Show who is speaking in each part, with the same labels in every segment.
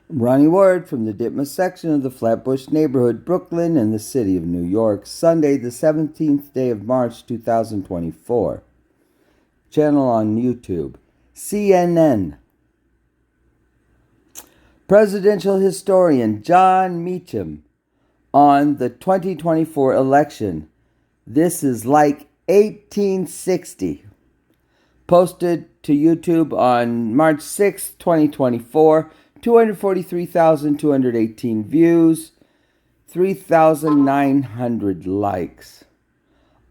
Speaker 1: Ronnie Ward from the Ditmas section of the Flatbush neighborhood, Brooklyn, in the city of New York, Sunday, the 17th day of March, 2024. Channel on YouTube. CNN. Presidential historian Jon Meacham on the 2024 election. This is like 1860. Posted to YouTube on March 6, 2024. 243,218 views, 3,900 likes.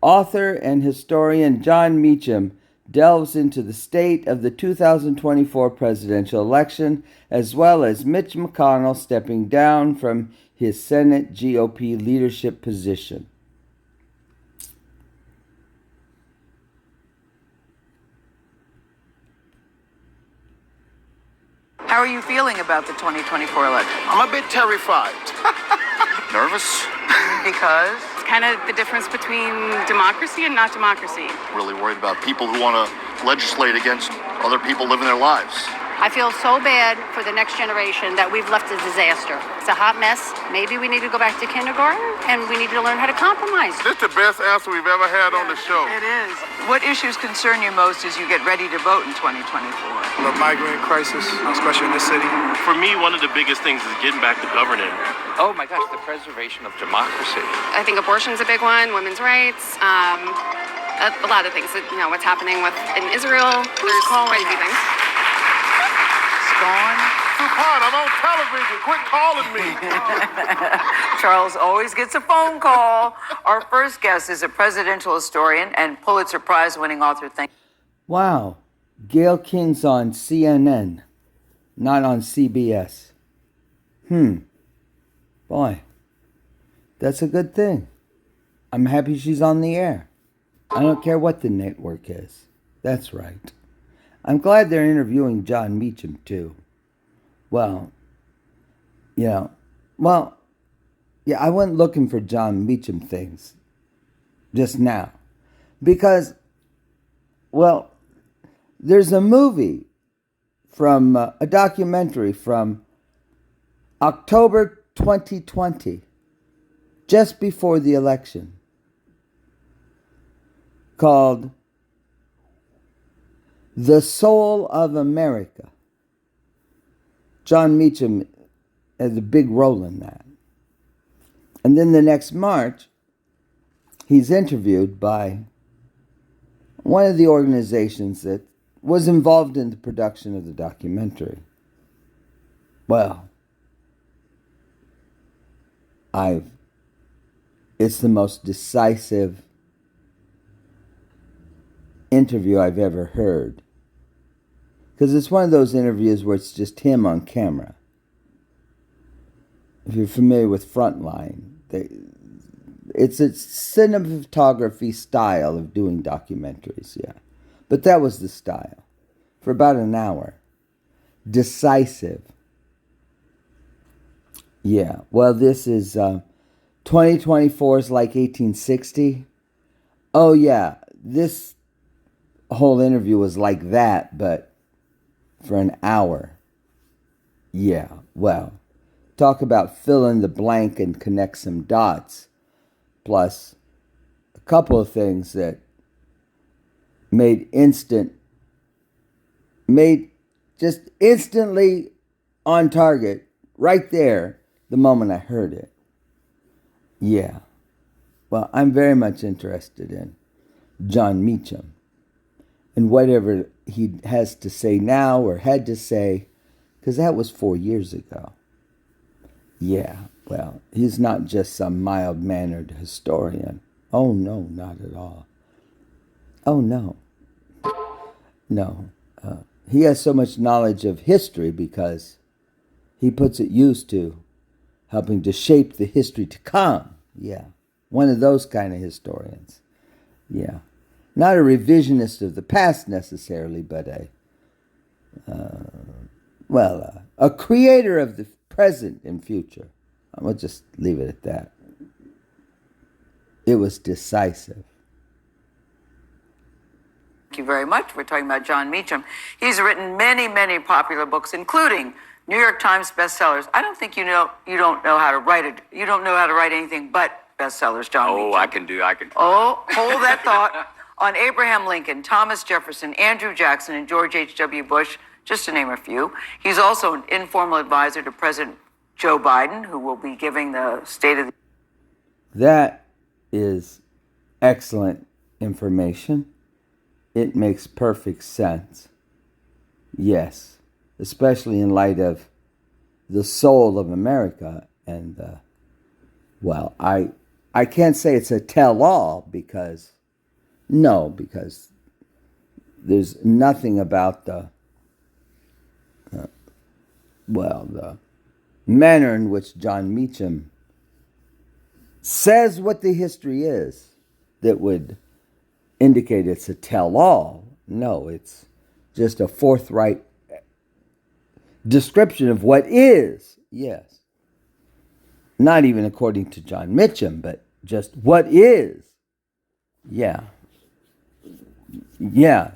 Speaker 1: Author and historian Jon Meacham delves into the state of the 2024 presidential election, as well as Mitch McConnell stepping down from his Senate GOP leadership position.
Speaker 2: How are you feeling about the 2024 election?
Speaker 3: I'm a bit terrified. Nervous?
Speaker 2: Because?
Speaker 4: It's kind of the difference between democracy and not democracy.
Speaker 3: Really worried about people who want to legislate against other people living their lives.
Speaker 5: I feel so bad for the next generation that we've left a disaster. It's a hot mess. Maybe we need to go back to kindergarten and we need to learn how to compromise.
Speaker 6: This is the best answer we've ever had on the show.
Speaker 2: It is. What issues concern you most as you get ready to vote in 2024?
Speaker 7: The migrant crisis, especially in this city.
Speaker 8: For me, one of the biggest things is getting back to governing.
Speaker 9: Oh my gosh, the preservation of democracy.
Speaker 4: I think abortion's a big one, women's rights, a lot of things. What's happening in Israel. There's quite a few things.
Speaker 2: Gone.
Speaker 6: DuPont, I'm on television. Quit calling me.
Speaker 2: Charles always gets a phone call. Our first guest is a presidential historian and Pulitzer Prize winning author.
Speaker 1: Wow. Gayle King's on CNN, not on CBS. Boy, that's a good thing. I'm happy she's on the air. I don't care what the network is. That's right. I'm glad they're interviewing Jon Meacham, too. I went looking for Jon Meacham things just now. Because, there's a movie from, a documentary from October 2020, just before the election, called The Soul of America. Jon Meacham has a big role in that. And then the next March, he's interviewed by one of the organizations that was involved in the production of the documentary. It's the most decisive interview I've ever heard. Because it's one of those interviews where it's just him on camera. If you're familiar with Frontline, it's a cinematography style of doing documentaries, yeah. But that was the style. For about an hour. Decisive. Yeah, this is 2024 is like 1860. Oh yeah, this whole interview was like that, but for an hour. Yeah, talk about fill in the blank and connect some dots. Plus, a couple of things that made just instantly on target right there the moment I heard it. Yeah. I'm very much interested in Jon Meacham and whatever he has to say now or had to say, because that was 4 years ago. Yeah, he's not just some mild-mannered historian. Oh, no, not at all. Oh, no. No. He has so much knowledge of history because he puts it used to helping to shape the history to come. Yeah, one of those kind of historians. Yeah. Not a revisionist of the past necessarily, but a creator of the present and future. We'll just leave it at that. It was decisive.
Speaker 2: Thank you very much. We're talking about Jon Meacham. He's written many, many popular books, including New York Times bestsellers. I don't think you don't know how to write it. You don't know how to write anything but bestsellers, Jon Meacham.
Speaker 9: I can do.
Speaker 2: Oh, hold that thought. On Abraham Lincoln, Thomas Jefferson, Andrew Jackson, and George H.W. Bush, just to name a few. He's also an informal advisor to President Joe Biden, who will be giving the State of the...
Speaker 1: That is excellent information. It makes perfect sense. Yes, especially in light of the soul of America. And, well, I can't say it's a tell-all because there's nothing about the manner in which Jon Meacham says what the history is that would indicate it's a tell-all. No, it's just a forthright description of what is. Yes. Not even according to Jon Meacham, but just what is. Yeah. Yeah.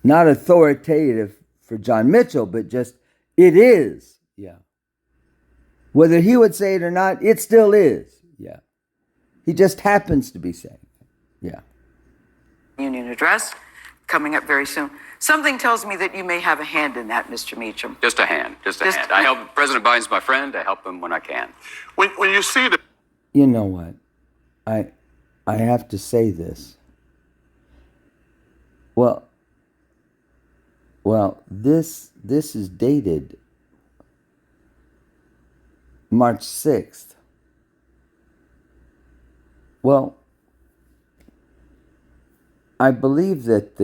Speaker 1: Not authoritative for Jon Meacham, but just it is. Yeah. Whether he would say it or not, it still is. Yeah. He just happens to be saying it. Yeah.
Speaker 2: Union address coming up very soon. Something tells me that you may have a hand in that, Mr. Meacham.
Speaker 9: Just a hand. I help. President Biden's my friend. I help him when I can.
Speaker 6: When you see the...
Speaker 1: You know what? I have to say this. Well, this is dated March 6th. Well, I believe that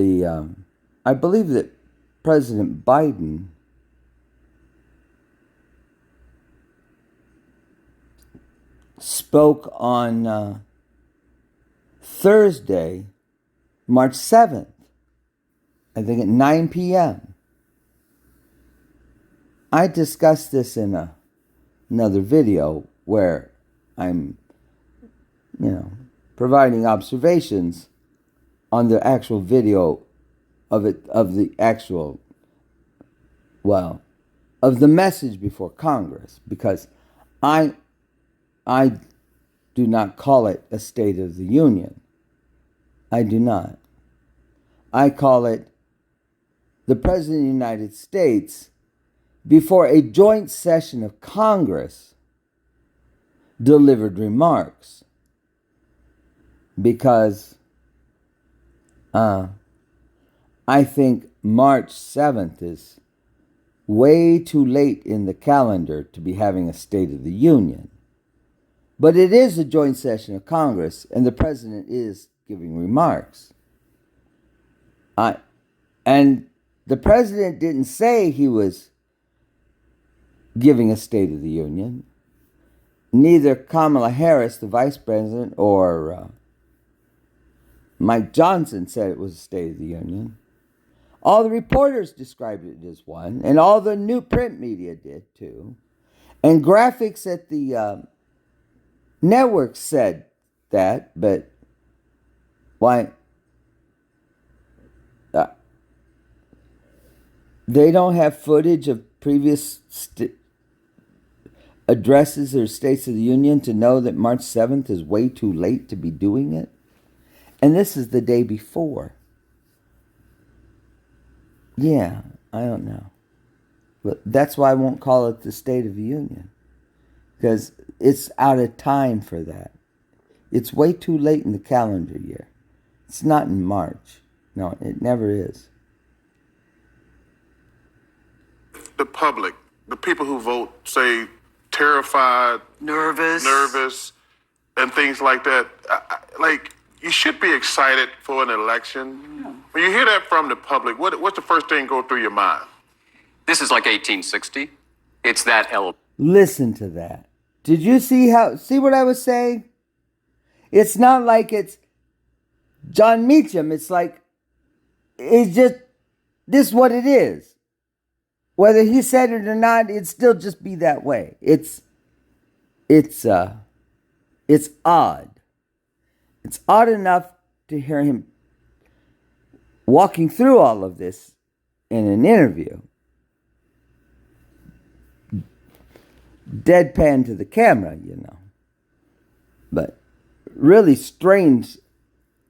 Speaker 1: President Biden spoke on Thursday, March 7th, I think at 9 p.m. I discussed this in another video where I'm, providing observations on the actual video of the message before Congress, because I do not call it a State of the Union. I do not. I call it the President of the United States before a joint session of Congress delivered remarks, because I think March 7th is way too late in the calendar to be having a State of the Union. But it is a joint session of Congress, and the president is giving remarks. And the president didn't say he was giving a State of the Union. Neither Kamala Harris, the vice president, or Mike Johnson said it was a State of the Union. All the reporters described it as one, and all the new print media did too. And graphics at the network said that, but why? They don't have footage of previous addresses or States of the Union to know that March 7th is way too late to be doing it. And this is the day before. Yeah, I don't know. But that's why I won't call it the State of the Union. Because it's out of time for that. It's way too late in the calendar year. It's not in March. No, it never is.
Speaker 6: The public, the people who vote, say terrified, nervous, and things like that. You should be excited for an election. Yeah. When you hear that from the public, what's the first thing go through your mind?
Speaker 9: This is like 1860. It's that element.
Speaker 1: Listen to that. Did you see what I was saying? It's not like it's Jon Meacham. It's like, it's just, this is what it is. Whether he said it or not, it'd still just be that way. It's odd. It's odd enough to hear him walking through all of this in an interview. deadpan to the camera, But really strange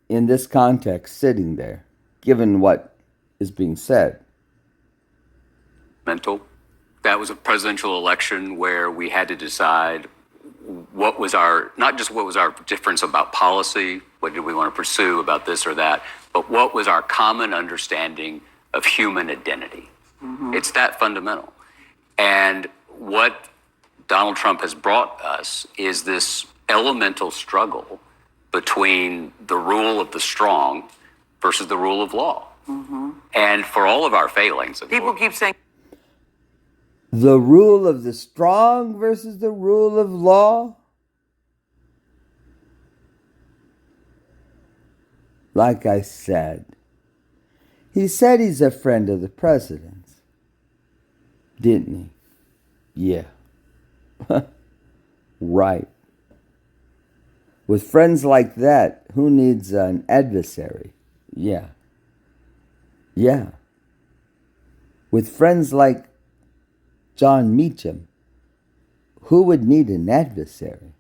Speaker 1: in this context, sitting there, given what is being said.
Speaker 9: Mental. That was a presidential election where we had to decide what was not just what was our difference about policy, what did we want to pursue about this or that, but what was our common understanding of human identity. Mm-hmm. It's that fundamental. And what Donald Trump has brought us is this elemental struggle between the rule of the strong versus the rule of law. Mm-hmm. And for all of our failings,
Speaker 2: people keep saying
Speaker 1: the rule of the strong versus the rule of law. Like I said, he said he's a friend of the president's, didn't he? Yeah. Right. With friends like that, who needs an adversary? Yeah. Yeah. With friends like Jon Meacham, who would need an adversary?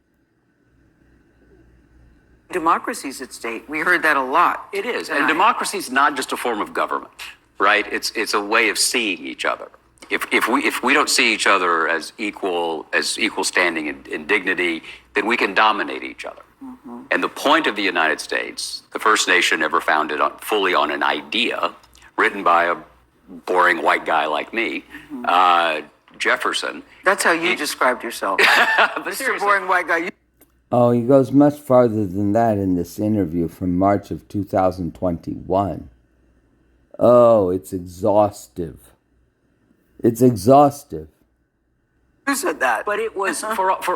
Speaker 2: Democracy's at stake. We heard that a lot.
Speaker 9: It is. And democracy is not just a form of government, right? It's a way of seeing each other. If we don't see each other as equal standing in dignity, then we can dominate each other. Mm-hmm. And the point of the United States, the first nation ever founded fully on an idea written by a boring white guy like me, mm-hmm. Jefferson.
Speaker 2: That's how you described yourself. Mr. Boring white guy.
Speaker 1: Oh, he goes much farther than that in this interview from March of 2021. Oh, it's exhaustive. It's exhaustive.
Speaker 2: Who said that?
Speaker 9: But it was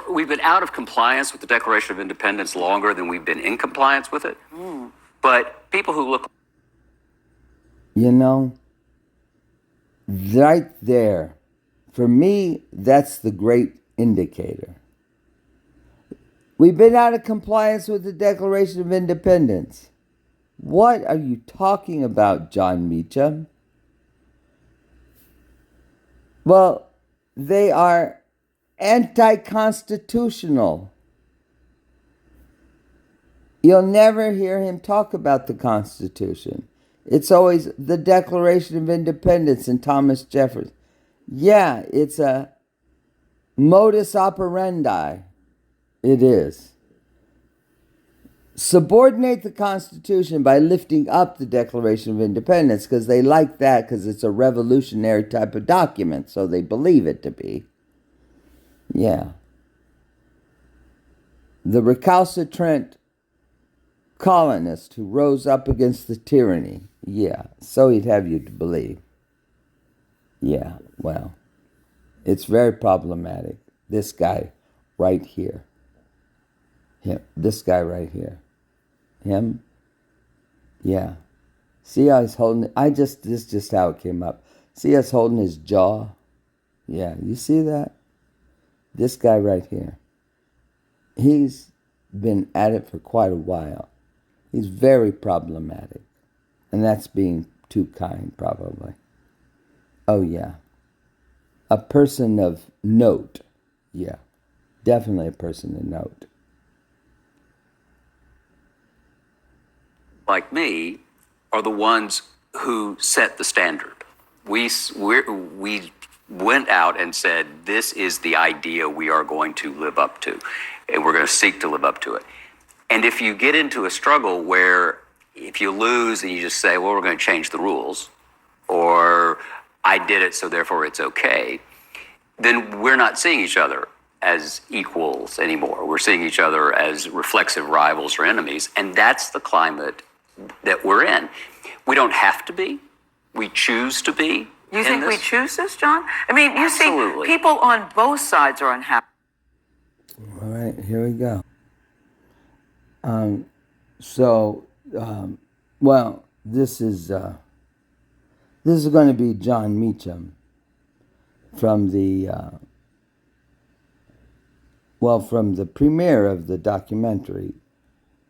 Speaker 9: we've been out of compliance with the Declaration of Independence longer than we've been in compliance with it. Mm. But people who look...
Speaker 1: Right there, for me, that's the great indicator. We've been out of compliance with the Declaration of Independence. What are you talking about, Jon Meacham? Well, they are anti-constitutional. You'll never hear him talk about the Constitution. It's always the Declaration of Independence and Thomas Jefferson. Yeah, it's a modus operandi. It is. Subordinate the Constitution by lifting up the Declaration of Independence because they like that because it's a revolutionary type of document, so they believe it to be. Yeah. The recalcitrant colonist who rose up against the tyranny. Yeah, so he'd have you to believe. Yeah, well, it's very problematic. This guy right here. This guy right here. Him? Yeah. See how he's holding it? This is just how it came up. See how he's holding his jaw? Yeah, you see that? This guy right here. He's been at it for quite a while. He's very problematic. And that's being too kind, probably. Oh, yeah. A person of note. Yeah. Definitely a person of note.
Speaker 9: Like me, are the ones who set the standard. We went out and said, this is the idea we are going to live up to, and we're going to seek to live up to it. And if you get into a struggle where if you lose and you just say, well, we're going to change the rules, or I did it, so therefore it's okay, then we're not seeing each other as equals anymore. We're seeing each other as reflexive rivals or enemies, and that's the climate that we're in. We don't have to be. We choose to be.
Speaker 2: You think we choose this, John? I mean, you
Speaker 9: Absolutely.
Speaker 2: see, people on both sides are unhappy.
Speaker 1: All right, here we go. Well, this is going to be Jon Meacham from the premiere of the documentary,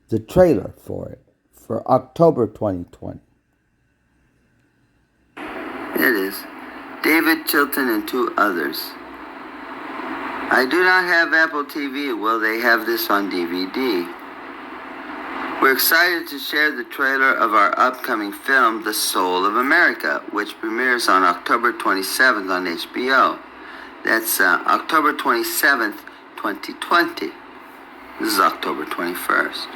Speaker 1: the trailer for it, for October 2020.
Speaker 10: It is. David Chilton and two others
Speaker 1: I do not have Apple TV. Will they have this on DVD? We're excited to share the trailer of our upcoming film, The Soul of America, which premieres on October 27th on HBO. That's October 27th, 2020. This is October 21st.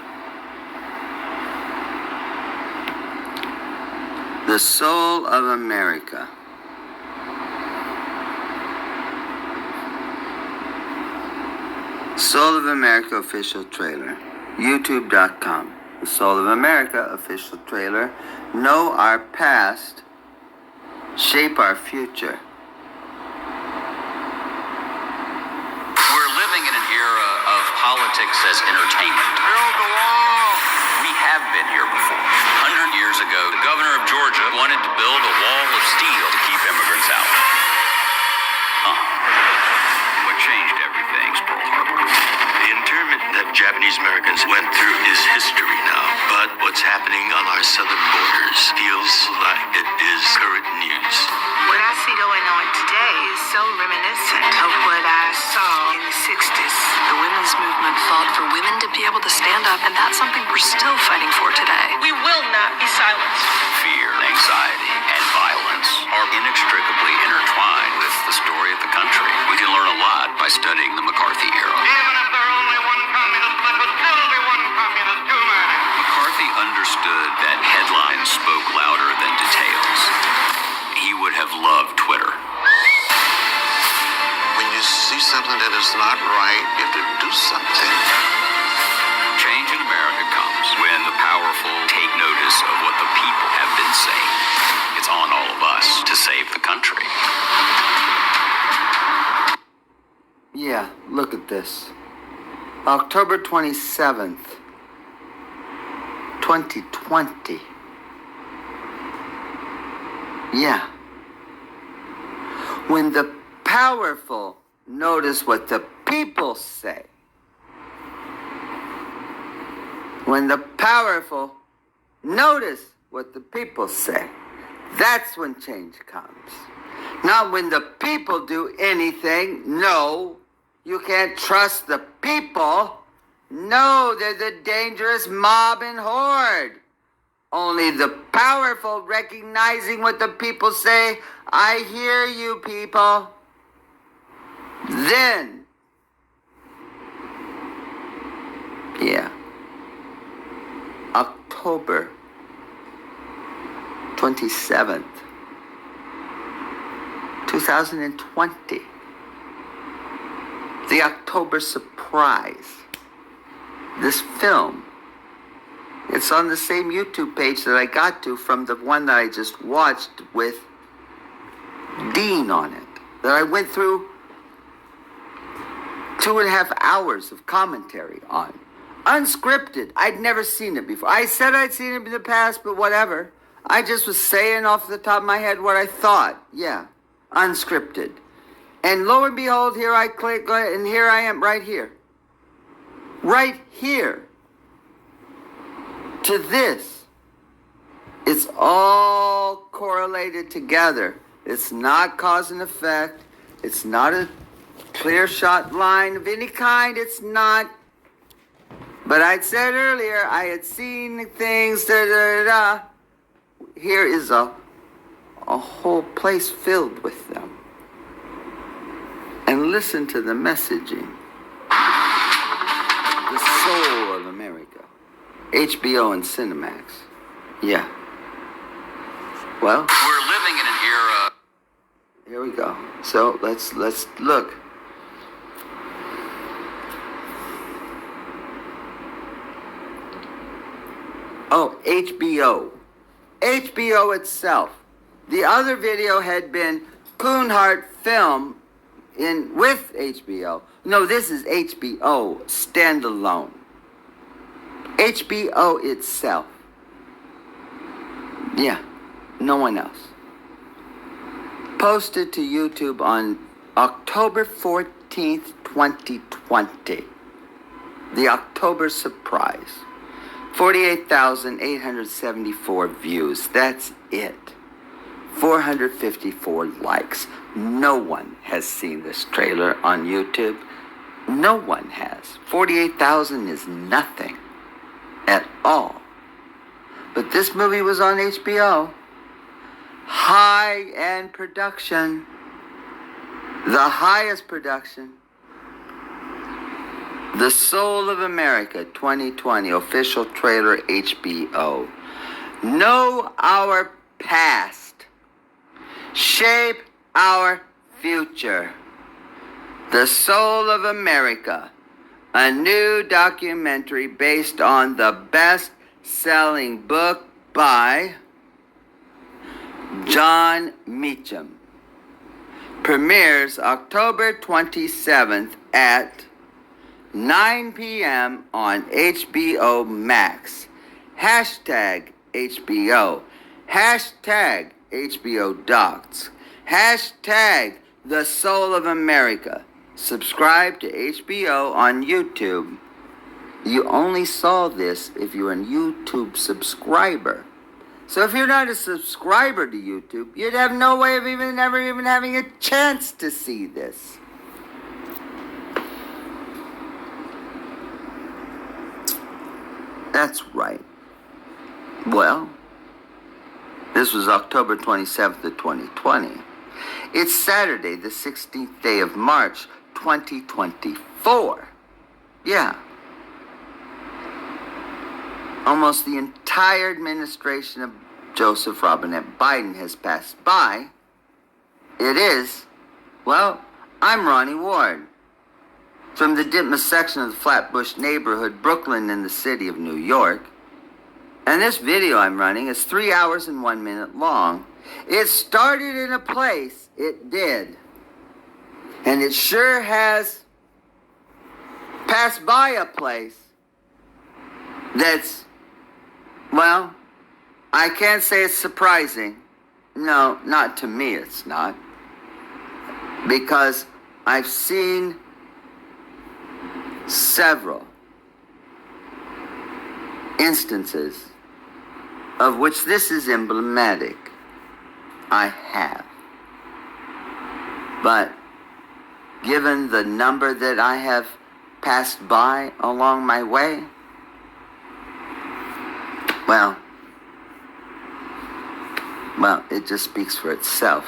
Speaker 1: The Soul of America. Soul of America official trailer. YouTube.com. The Soul of America official trailer. Know our past. Shape our future.
Speaker 9: We're living in an era of politics as entertainment.
Speaker 3: Build the wall!
Speaker 9: We have been here before. 100 years ago, the governor of Georgia wanted to build a wall of steel to keep immigrants out. What changed everything was Pearl Harbor.
Speaker 10: The internment that Japanese Americans went through is history now. But what's happening on our southern borders feels like it is current news.
Speaker 11: What I see going on today is so reminiscent of what I saw in the 60s.
Speaker 12: The women's movement fought for women to be able to stand up, and that's something we're still fighting for today.
Speaker 11: We will not be silenced.
Speaker 9: Fear, anxiety, and violence are inextricably intertwined with the story of the country. We can learn a lot by studying the McCarthy era.
Speaker 10: Even if there are only one communist, there will still be one communist too many.
Speaker 9: McCarthy understood that headlines spoke louder than details. He would have loved Twitter.
Speaker 10: When you see something that is not right, you have to do something.
Speaker 9: Change in America comes when the powerful take notice of what the people have been saying. It's on all of us to save the country.
Speaker 1: Yeah, look at this. October 27th, 2020. Yeah. When the powerful notice what the people say. When the powerful notice what the people say. That's when change comes. Not when the people do anything. No, you can't trust the people. No, they're the dangerous mob and horde. Only the powerful recognizing what the people say. I hear you, people. Then, yeah, October 27th, 2020. The October surprise. This film. It's on the same YouTube page that I got to from the one that I just watched with Dean on it. That I went through 2.5 hours of commentary on. Unscripted. I'd never seen it before. I said I'd seen it in the past, but whatever. I just was saying off the top of my head what I thought. Yeah. Unscripted. And lo and behold, here I click, and here I am right here. Right here. To this. It's all correlated together. It's not cause and effect. It's not a clear shot line of any kind. It's not. But I said earlier, I had seen things, Here is a whole place filled with them. And listen to the messaging. The Soul of America. HBO and Cinemax. Yeah. Well,
Speaker 9: We're living in an era.
Speaker 1: here we go. So let's look. Oh, HBO. HBO itself. The other video had been Coonhart Film with HBO. No, this is HBO standalone. HBO itself. Yeah, no one else. Posted to YouTube on October 14th, 2020. The October surprise. 48,874 views. That's it. 454 likes. No one has seen this trailer on YouTube. No one has. 48,000 is nothing at all. But this movie was on HBO. High-end production. The highest production. The Soul of America 2020 official trailer HBO. Know our past. Shape our future. The Soul of America. A new documentary based on the best-selling book by Jon Meacham. Premieres October 27th at 9 p.m. on HBO Max. Hashtag HBO. Hashtag HBO Docs. Hashtag The Soul of America. Subscribe to HBO on YouTube. You only saw this if you're a YouTube subscriber. So if you're not a subscriber to YouTube, you'd have no way of ever even having a chance to see this. That's right. Well, this was October 27th of 2020. It's Saturday, the 16th day of March, 2024. Yeah. Almost the entire administration of Joseph Robinette Biden has passed by. It is, well, I'm Ronnie Ward. From the Ditmas section of the Flatbush neighborhood, Brooklyn, in the city of New York. And this video I'm running is 3 hours and 1 minute long. It started in a place, it did. And it sure has passed by a place that's, well, I can't say it's surprising. No, not to me it's not. Because I've seen several instances of which this is emblematic. I have. But given the number that I have passed by along my way, well, it just speaks for itself.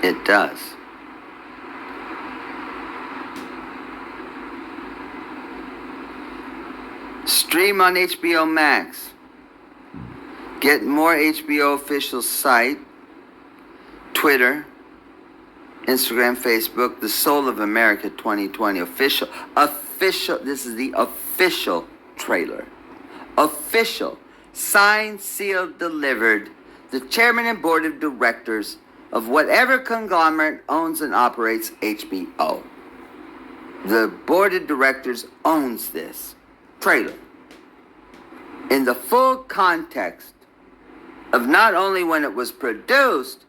Speaker 1: It does. Stream on HBO Max. Get more HBO official site, Twitter, Instagram, Facebook, The Soul of America 2020 official, this is the official trailer. Official, signed, sealed, delivered, the chairman and board of directors of whatever conglomerate owns and operates HBO. The board of directors owns this trailer in the full context of not only when it was produced,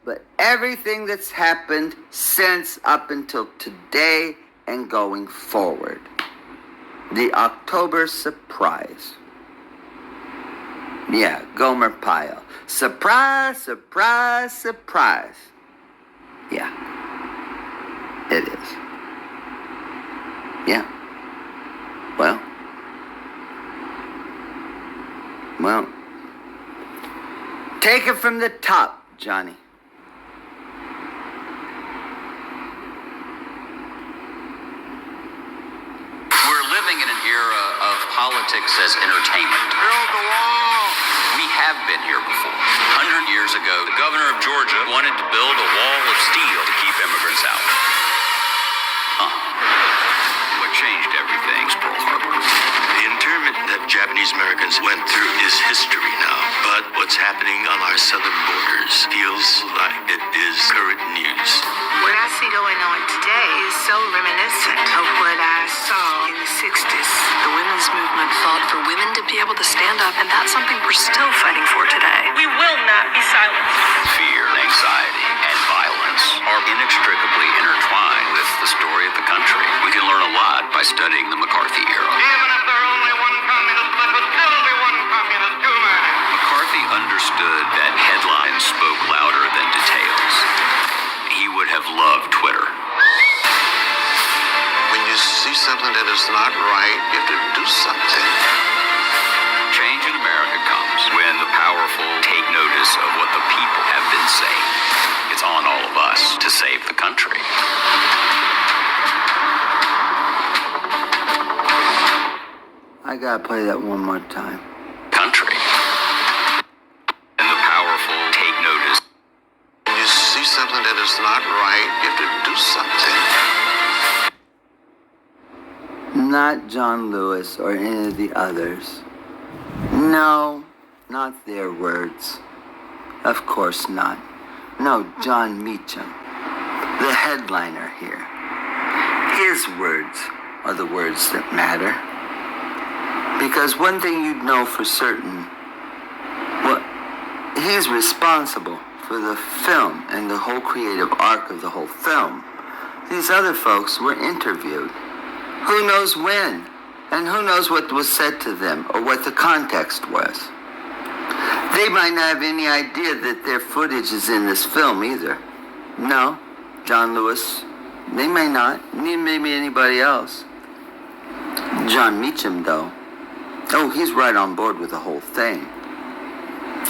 Speaker 1: but everything that's happened since up until today and going forward. The October surprise. Yeah, Gomer Pyle. Surprise, surprise, surprise. Yeah, it is. Yeah. Well, take it from the top, Johnny.
Speaker 9: We're living in an era of politics as entertainment.
Speaker 6: Build the wall!
Speaker 9: We have been here before. 100 years ago, the governor of Georgia wanted to build a wall of steel to keep immigrants out. What changed everything was Pearl Harbor.
Speaker 10: The internment that Japanese Americans went through is history now, but what's happening on our southern borders feels like it is current news.
Speaker 11: What I see going on today is so reminiscent of what I saw in the 60s.
Speaker 12: The women's movement fought for women to be able to stand up, and that's something we're still fighting for today.
Speaker 11: We will not be silenced.
Speaker 9: Fear, anxiety, and violence are inextricably intertwined with the story of the country. We can learn a lot by studying the McCarthy era.
Speaker 3: Even if there are only one communist, there will still be one communist too many.
Speaker 9: McCarthy
Speaker 10: understood that headlines spoke louder than details. He would have loved Twitter.
Speaker 13: When you see something that is not right, you have to do something.
Speaker 10: Change in America comes when the powerful take notice of what the people have been saying. It's on all of us to save the country.
Speaker 1: I gotta play that one more time.
Speaker 10: Country. And the powerful take notice.
Speaker 13: When you see something that is not right, you have to do something.
Speaker 1: Not John Lewis or any of the others. No, not their words. Of course not. No, Jon Meacham, the headliner here. His words are the words that matter. Because one thing you'd know for certain, well, he's responsible for the film and the whole creative arc of the whole film. These other folks were interviewed. Who knows when? And who knows what was said to them or what the context was? They might not have any idea that their footage is in this film either. No, John Lewis, they may not, neither maybe anybody else. Jon Meacham, though, oh, he's right on board with the whole thing.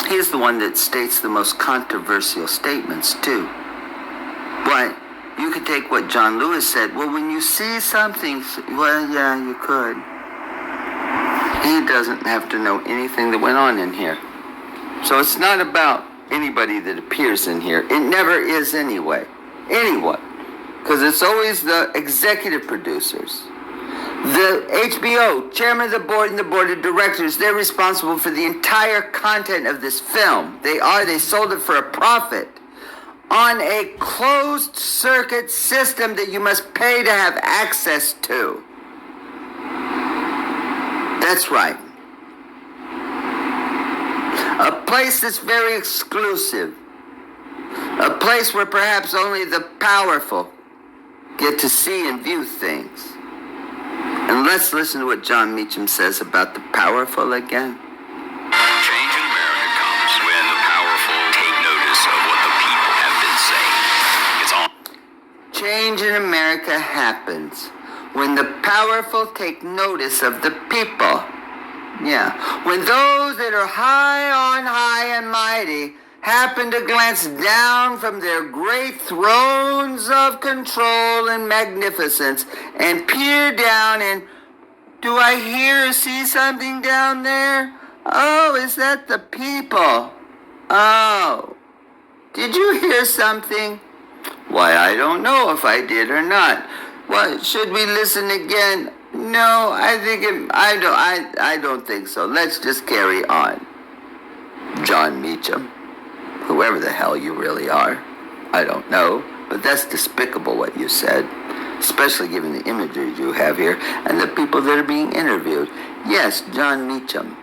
Speaker 1: He's the one that states the most controversial statements, too. Why, you could take what John Lewis said. Well, when you see something, well, yeah, you could. He doesn't have to know anything that went on in here. So it's not about anybody that appears in here. It never is anyway. Anyone. Because it's always the executive producers. The HBO, chairman of the board and the board of directors, they're responsible for the entire content of this film. They sold it for a profit on a closed circuit system that you must pay to have access to. That's right. A place that's very exclusive. A place where perhaps only the powerful get to see and view things. And let's listen to what Jon Meacham says about the powerful again.
Speaker 10: Change in America comes when the powerful take notice of what the people have been saying. It's on.
Speaker 1: Change in America happens when the powerful take notice of the people. Yeah, when those that are high on high and mighty happen to glance down from their great thrones of control and magnificence and peer down and, do I hear or see something down there? Oh, is that the people? Oh, did you hear something? Why, I don't know if I did or not. Well, should we listen again? No, I don't think so. Let's just carry on. Jon Meacham. Whoever the hell you really are. I don't know, but that's despicable what you said, especially given the imagery you have here and the people that are being interviewed. Yes, Jon Meacham.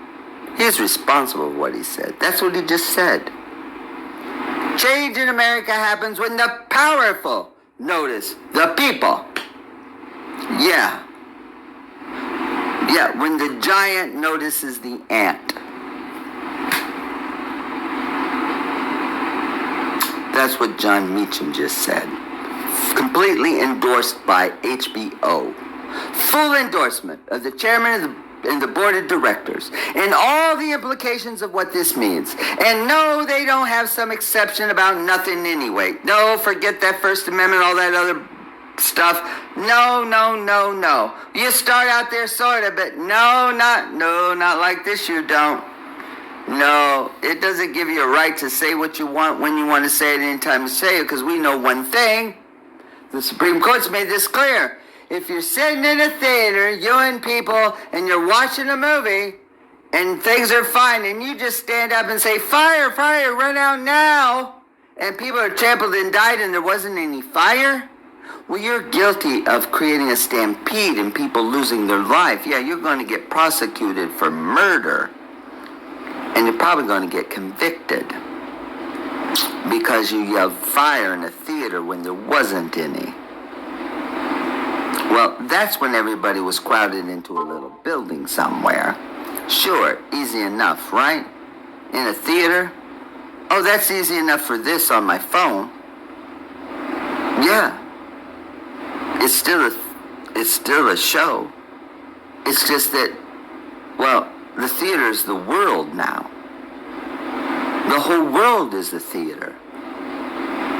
Speaker 1: He's responsible for what he said. That's what he just said. Change in America happens when the powerful notice the people. Yeah. Yeah, when the giant notices the ant. That's what Jon Meacham just said. Completely endorsed by HBO. Full endorsement of the chairman and the board of directors and all the implications of what this means. And no, they don't have some exception about nothing anyway. No, forget that First Amendment, all that other stuff. No. You start out there sort of, but not like this you don't. No, it doesn't give you a right to say what you want when you want to say it anytime you say it, because we know one thing. The Supreme Court's made this clear. If you're sitting in a theater, you and people, and you're watching a movie, and things are fine, and you just stand up and say, fire, run out now, and people are trampled and died and there wasn't any fire, well, you're guilty of creating a stampede and people losing their life. Yeah, you're going to get prosecuted for murder. And you're probably going to get convicted because you yelled fire in a theater when there wasn't any. Well, that's when everybody was crowded into a little building somewhere. Sure, easy enough, right? in a theater. Oh, that's easy enough for this on my phone. Yeah. It's still a show. It's just that, well, the theater is the world now. The whole world is the theater.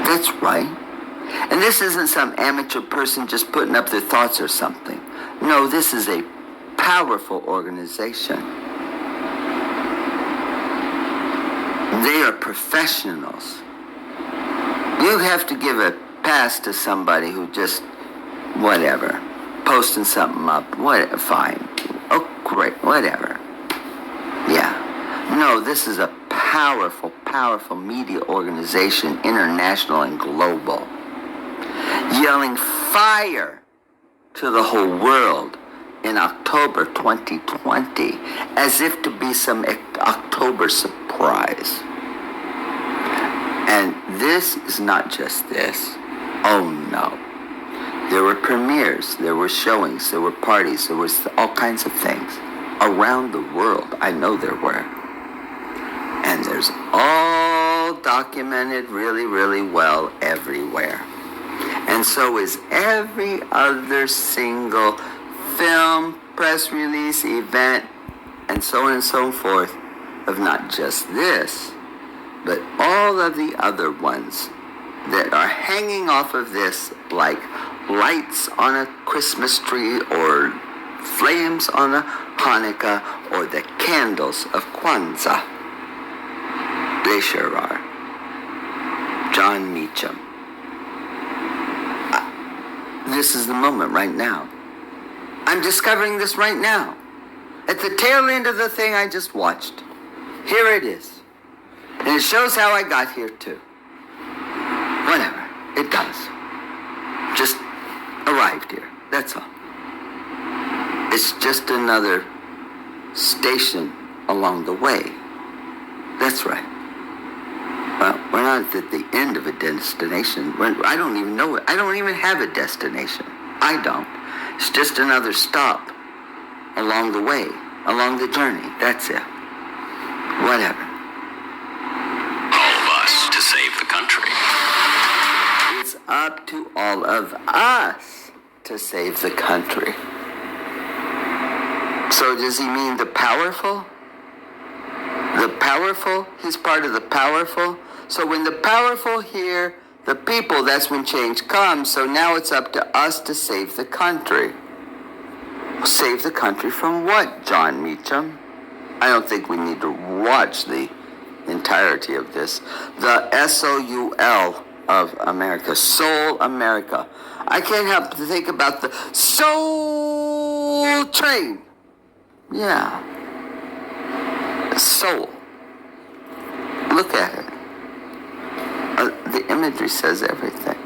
Speaker 1: That's right. And this isn't some amateur person just putting up their thoughts or something. No, this is a powerful organization. They are professionals. You have to give a pass to somebody who just, whatever, posting something up, fine. Oh, great, whatever. Yeah. No, this is a powerful, powerful media organization, international and global, yelling fire to the whole world in October 2020 as if to be some October surprise. And this is not just this. Oh no. There were premieres, there were showings, there were parties, there was all kinds of things around the world. I know there were. And there's all documented really, really well everywhere. And so is every other single film, press release, event, and so on and so forth of not just this, but all of the other ones that are hanging off of this like lights on a Christmas tree or flames on a Hanukkah or the candles of Kwanzaa. They sure are. Jon Meacham. This is the moment right now. I'm discovering this right now. At the tail end of the thing I just watched. Here it is. And it shows how I got here too. Whatever. It does. Just arrived here. That's all. It's just another station along the way. That's right. Well, we're not at the end of a destination. I don't even know it. I don't even have a destination. I don't. It's just another stop along the way, along the journey. That's it. Whatever.
Speaker 10: All of us to save the country.
Speaker 1: It's up to all of us to save the country. So does he mean the powerful? The powerful? He's part of the powerful? So when the powerful hear the people, that's when change comes. So now it's up to us to save the country. Save the country from what, Jon Meacham? I don't think we need to watch the entirety of this. The SOUL of America. Soul America. I can't help to think about the soul train. Yeah. Soul. Look at it. The imagery says everything.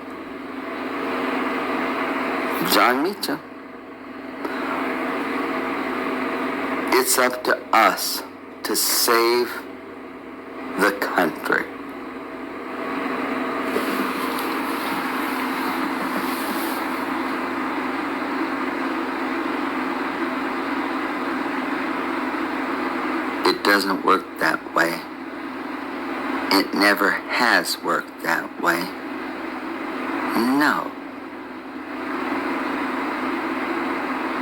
Speaker 1: Jon Meacham. It's up to us to save the country. It doesn't work that way. It never has worked that way. No.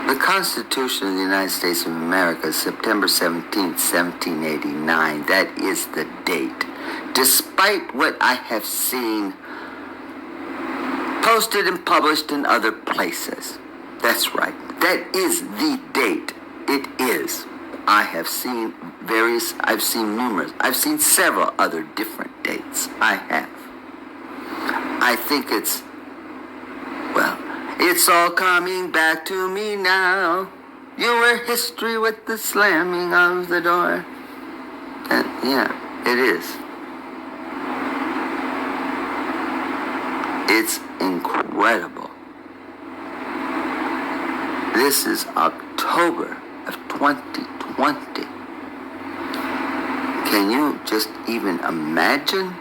Speaker 1: The Constitution of the United States of America is September 17th, 1789. That is the date. Despite what I have seen posted and published in other places. That's right. That is the date. It is. I have seen I've seen numerous, I've seen several other different dates. I have. I think it's all coming back to me now. You were history with the slamming of the door. And yeah, it is. It's incredible. This is October of 2020. Can you just even imagine?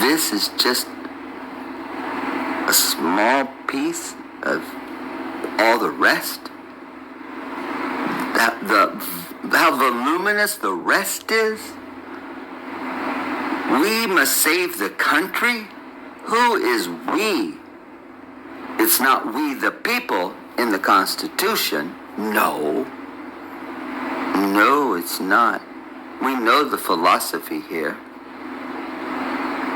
Speaker 1: This is just a small piece of all the rest. That how voluminous the rest is? We must save the country? Who is we? It's not we the people in the Constitution. No. No, it's not. We know the philosophy here.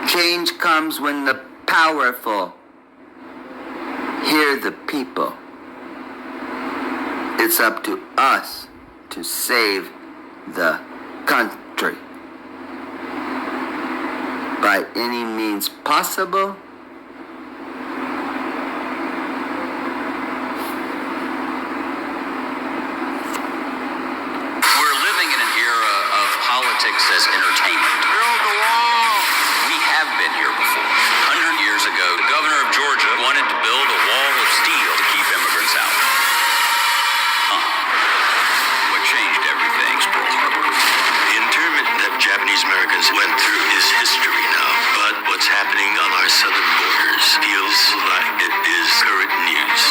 Speaker 1: Change comes when the powerful hear the people. It's up to us to save the country. By any means possible.
Speaker 9: We're living in an era of politics as entertainment.
Speaker 13: Build the wall!
Speaker 9: We have been here before. 100 years ago, the governor of Georgia wanted to build a wall of steel to keep immigrants out. What changed everything is Pearl Harbor.
Speaker 10: The internment that Japanese Americans went through is history now, but what's happening on our southern borders feels like it is current news.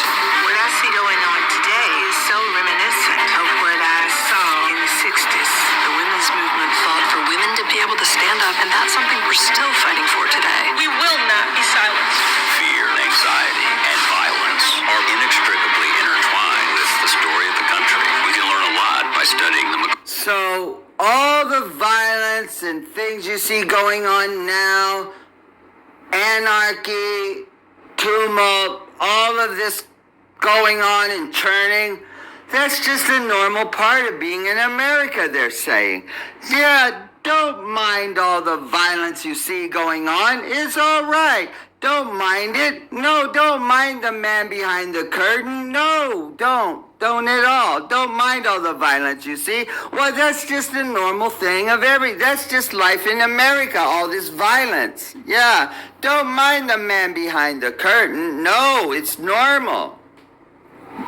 Speaker 11: What I see going on today is so reminiscent of what I saw in the 60s.
Speaker 12: The women's movement fought for women to be able to stand up, and that's something we're still fighting for today.
Speaker 11: We will not be silenced.
Speaker 9: Fear, anxiety, and violence are inextricably intertwined with the story of the country. We can learn a lot by studying them.
Speaker 1: So, all the violence and things you see going on now, anarchy, tumult, all of this going on and churning, that's just a normal part of being in America, they're saying. Yeah, don't mind all the violence you see going on. It's all right. Don't mind it. No, don't mind the man behind the curtain. No, don't. Don't at all. Don't mind all the violence you see. Well, that's just a normal thing of that's just life in America, all this violence. Yeah, don't mind the man behind the curtain. No, it's normal.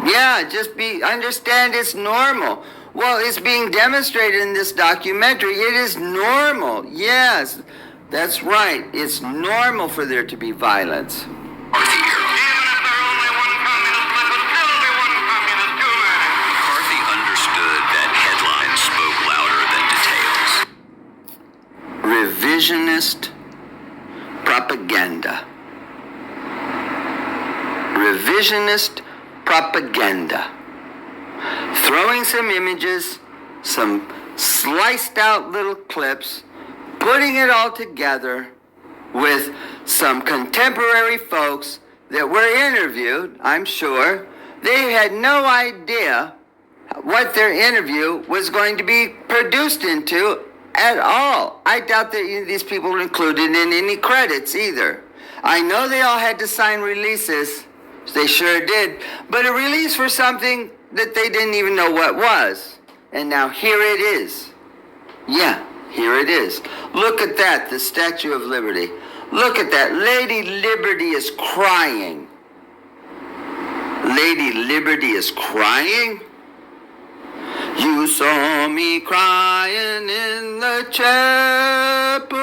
Speaker 1: Yeah, understand it's normal. Well, it's being demonstrated in this documentary. It is normal. Yes, that's right. It's normal for there to be violence.
Speaker 9: McCarthy understood that headlines spoke louder than details.
Speaker 1: Revisionist propaganda. Revisionist propaganda. Throwing some images, some sliced out little clips, putting it all together with some contemporary folks that were interviewed, I'm sure. They had no idea what their interview was going to be produced into at all. I doubt that any of these people were included in any credits either. I know they all had to sign releases. They sure did. But a release for something that they didn't even know what was. And now here it is. Yeah, here it is. Look at that, the Statue of Liberty. Look at that. Lady Liberty is crying. Lady Liberty is crying? You saw me crying in the chapel.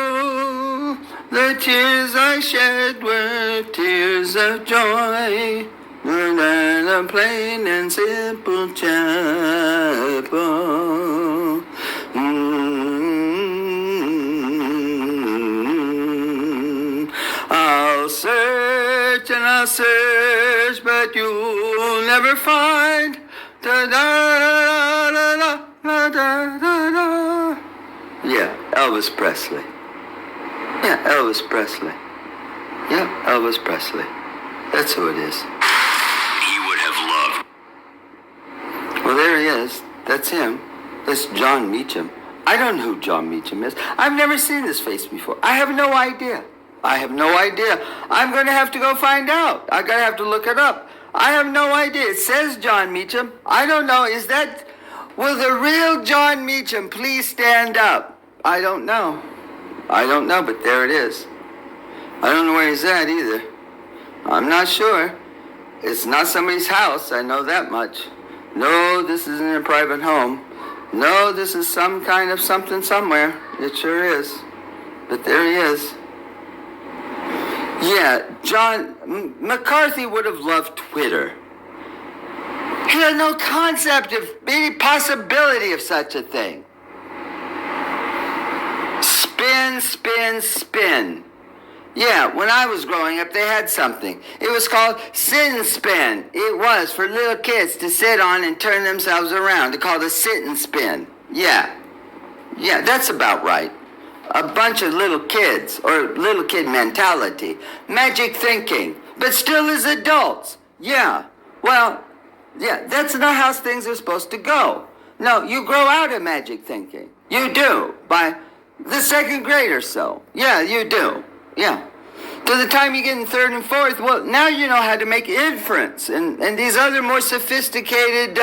Speaker 1: The tears I shed were tears of joy. In a plain and simple chapel. I'll search and I'll search, but you'll never find. Da da da da da da da da. Yeah, Elvis Presley. Yeah, Elvis Presley. Yeah, Elvis Presley. That's who it is.
Speaker 9: He would have loved.
Speaker 1: Well, there he is. That's him. That's Jon Meacham. I don't know who Jon Meacham is. I've never seen this face before. I have no idea. I'm going to have to go find out. I'm going to have to look it up. I have no idea. It says Jon Meacham. I don't know. Will the real Jon Meacham please stand up? I don't know, but there it is. I don't know where he's at either. I'm not sure. It's not somebody's house. I know that much. No, this isn't a private home. No, this is some kind of something somewhere. It sure is. But there he is. Yeah, McCarthy would have loved Twitter. had no concept of any possibility of such a thing. Spin, spin, spin. Yeah, when I was growing up, they had something. It was called sit and spin. It was for little kids to sit on and turn themselves around. They called it sit and spin. Yeah, that's about right. A bunch of little kids, or little kid mentality. Magic thinking, but still as adults. Yeah, well, yeah, that's not how things are supposed to go. No, you grow out of magic thinking. You do, by the second grade or so. Yeah, you do. Yeah. To the time you get in third and fourth, well, now you know how to make inference and these other more sophisticated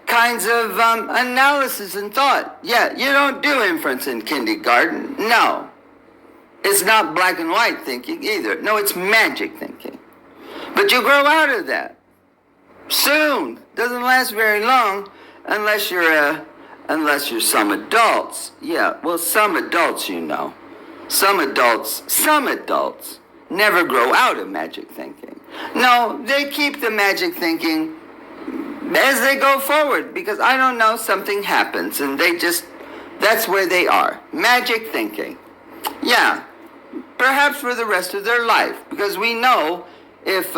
Speaker 1: kinds of analysis and thought. Yeah, you don't do inference in kindergarten. No. It's not black and white thinking either. No, it's magic thinking. But you grow out of that. Soon. Doesn't last very long unless you're some adults. Yeah, well, some adults, you know. Some adults never grow out of magic thinking. No, they keep the magic thinking as they go forward because, I don't know, something happens and that's where they are. Magic thinking. Yeah, perhaps for the rest of their life because we know if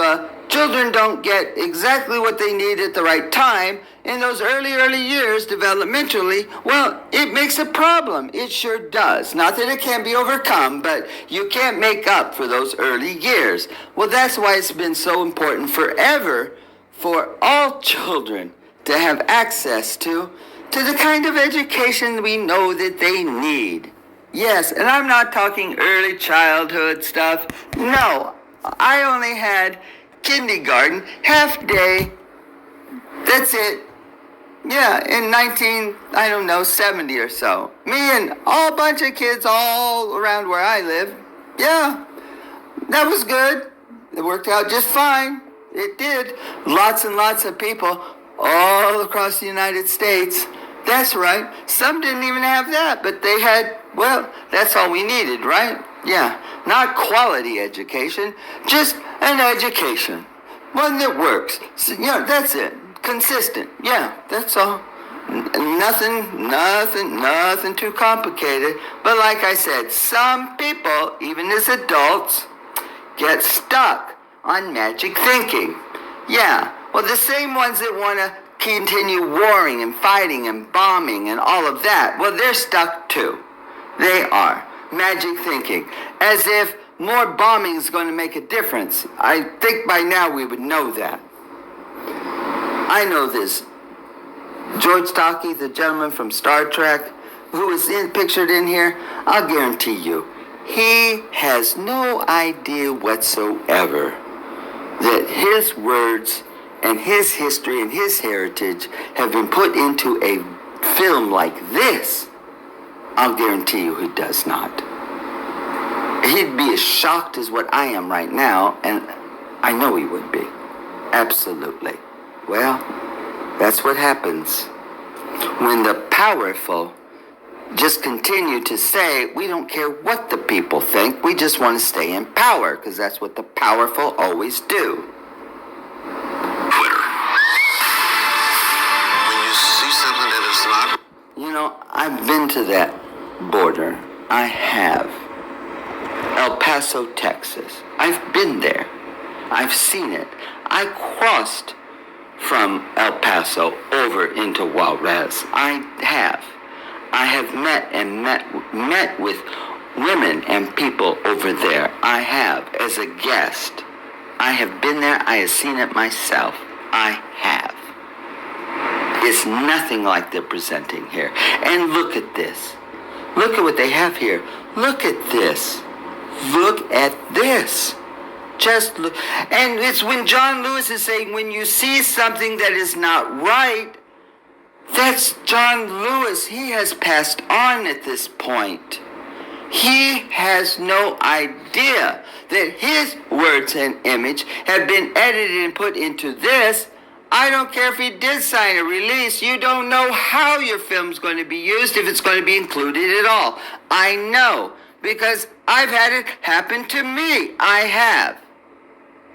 Speaker 1: children don't get exactly what they need at the right time in those early years developmentally, well, it makes a problem. It sure does. Not that it can't be overcome, but you can't make up for those early years. Well, that's why it's been so important forever for all children to have access to the kind of education we know that they need. Yes, and I'm not talking early childhood stuff. No, I only had kindergarten, half day. That's it. Yeah, in 70 or so. Me and a bunch of kids all around where I live. Yeah, that was good. It worked out just fine. It did. Lots and lots of people all across the United States. That's right. Some didn't even have that, but they had, well, that's all we needed, right? Yeah, not quality education, just an education. One that works. So, yeah, that's it. Consistent. Yeah, that's all. Nothing too complicated. But like I said, some people, even as adults, get stuck on magic thinking. Yeah, well, the same ones that want to continue warring and fighting and bombing and all of that, well, they're stuck too. They are. Magic thinking. As if more bombing is going to make a difference. I think by now we would know that. I know this. George Takei, the gentleman from Star Trek, who is pictured in here, I'll guarantee you, he has no idea whatsoever that his words and his history and his heritage have been put into a film like this. I'll guarantee you he does not. He'd be as shocked as what I am right now, and I know he would be. Absolutely. Well, that's what happens when the powerful just continue to say, we don't care what the people think, we just want to stay in power, because that's what the powerful always do.
Speaker 13: When you see something that is not...
Speaker 1: You know, I've been to that border. I have. El Paso, Texas. I've been there. I've seen it. I crossed from El Paso over into Juarez. I have met with women and people over there. I have, as a guest. I have been there. I have seen it myself. I have. It's nothing like they're presenting here. And look at this. Look at what they have here. Look at this. Look at this. Just look. And it's when John Lewis is saying, when you see something that is not right, that's John Lewis. He has passed on at this point. He has no idea that his words and image have been edited and put into this. I don't care if he did sign a release. You don't know how your film's going to be used, if it's going to be included at all. I know, because I've had it happen to me. I have.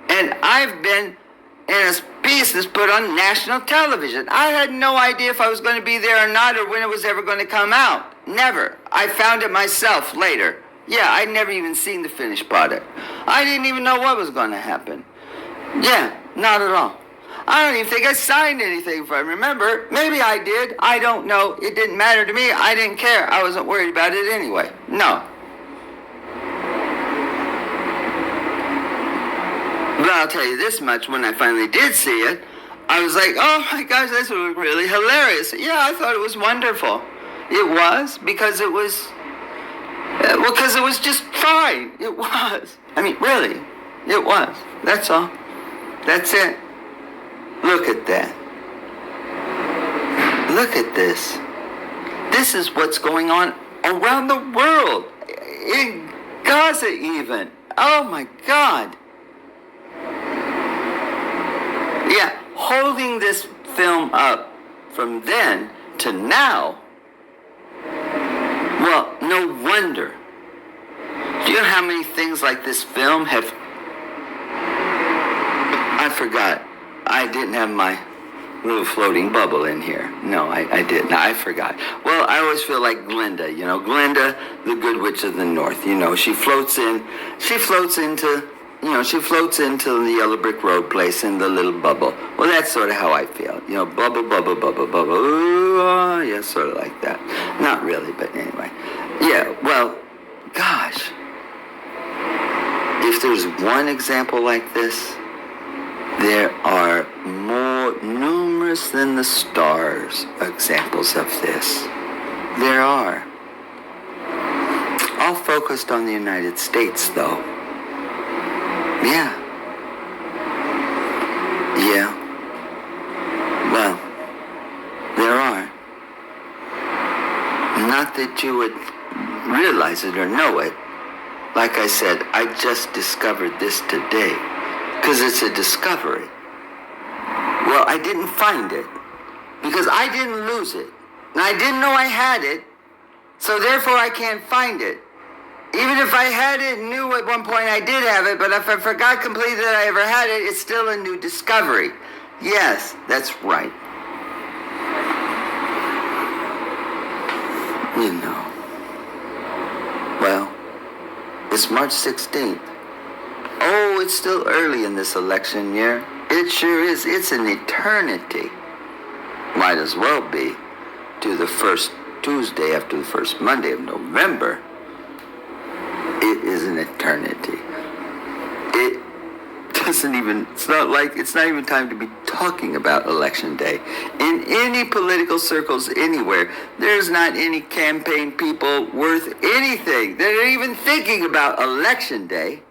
Speaker 1: And I've been and a piece is put on national television. I had no idea if I was going to be there or not, or when it was ever going to come out. Never. I found it myself later. Yeah, I'd never even seen the finished product. I didn't even know what was going to happen. Yeah, not at all. I don't even think I signed anything, if I remember. Maybe I did. I don't know. It didn't matter to me. I didn't care. I wasn't worried about it anyway. No. But I'll tell you this much, when I finally did see it, I was like, oh my gosh, this was really hilarious. Yeah, I thought it was wonderful. It was, because it was, because it was just fine. It was. I mean, really, it was. That's all. That's it. Look at that. Look at this. This is what's going on around the world. In Gaza even. Oh my God. Yeah, holding this film up from then to now, well, no wonder. Do you know how many things like this film have... I forgot. I didn't have my little floating bubble in here. No, I didn't. I forgot. Well, I always feel like Glinda, you know, Glinda, the Good Witch of the North. You know, she floats into the yellow brick road place in the little bubble. Well, that's sort of how I feel. You know, bubble, bubble, bubble, bubble. Ooh, yeah, sort of like that. Not really, but anyway. Yeah, well, gosh. If there's one example like this, there are more numerous than the stars examples of this. There are. All focused on the United States, though. Yeah. Yeah. Well, there are. Not that you would realize it or know it. Like I said, I just discovered this today. Because it's a discovery. Well, I didn't find it. Because I didn't lose it. And I didn't know I had it. So therefore I can't find it. Even if I had it and knew at one point I did have it, but if I forgot completely that I ever had it, it's still a new discovery. Yes, that's right. You know. Well, it's March 16th. Oh, it's still early in this election year. It sure is. It's an eternity. Might as well be to the first Tuesday after the first Monday of November. It is an eternity. It doesn't even, it's not even time to be talking about Election Day. In any political circles anywhere, there's not any campaign people worth anything that are even thinking about Election Day.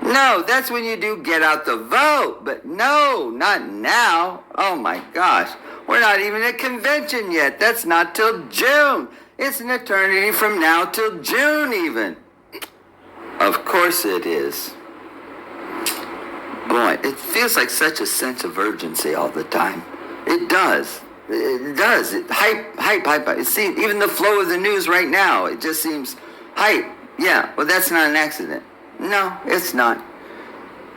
Speaker 1: No, that's when you do get out the vote. But no, not now. Oh my gosh. We're not even at convention yet. That's not till June. It's an eternity from now till June even. Of course it is. Boy, it feels like such a sense of urgency all the time. It does. It does. Hype. See, even the flow of the news right now, it just seems hype. Yeah, well, that's not an accident. No, it's not.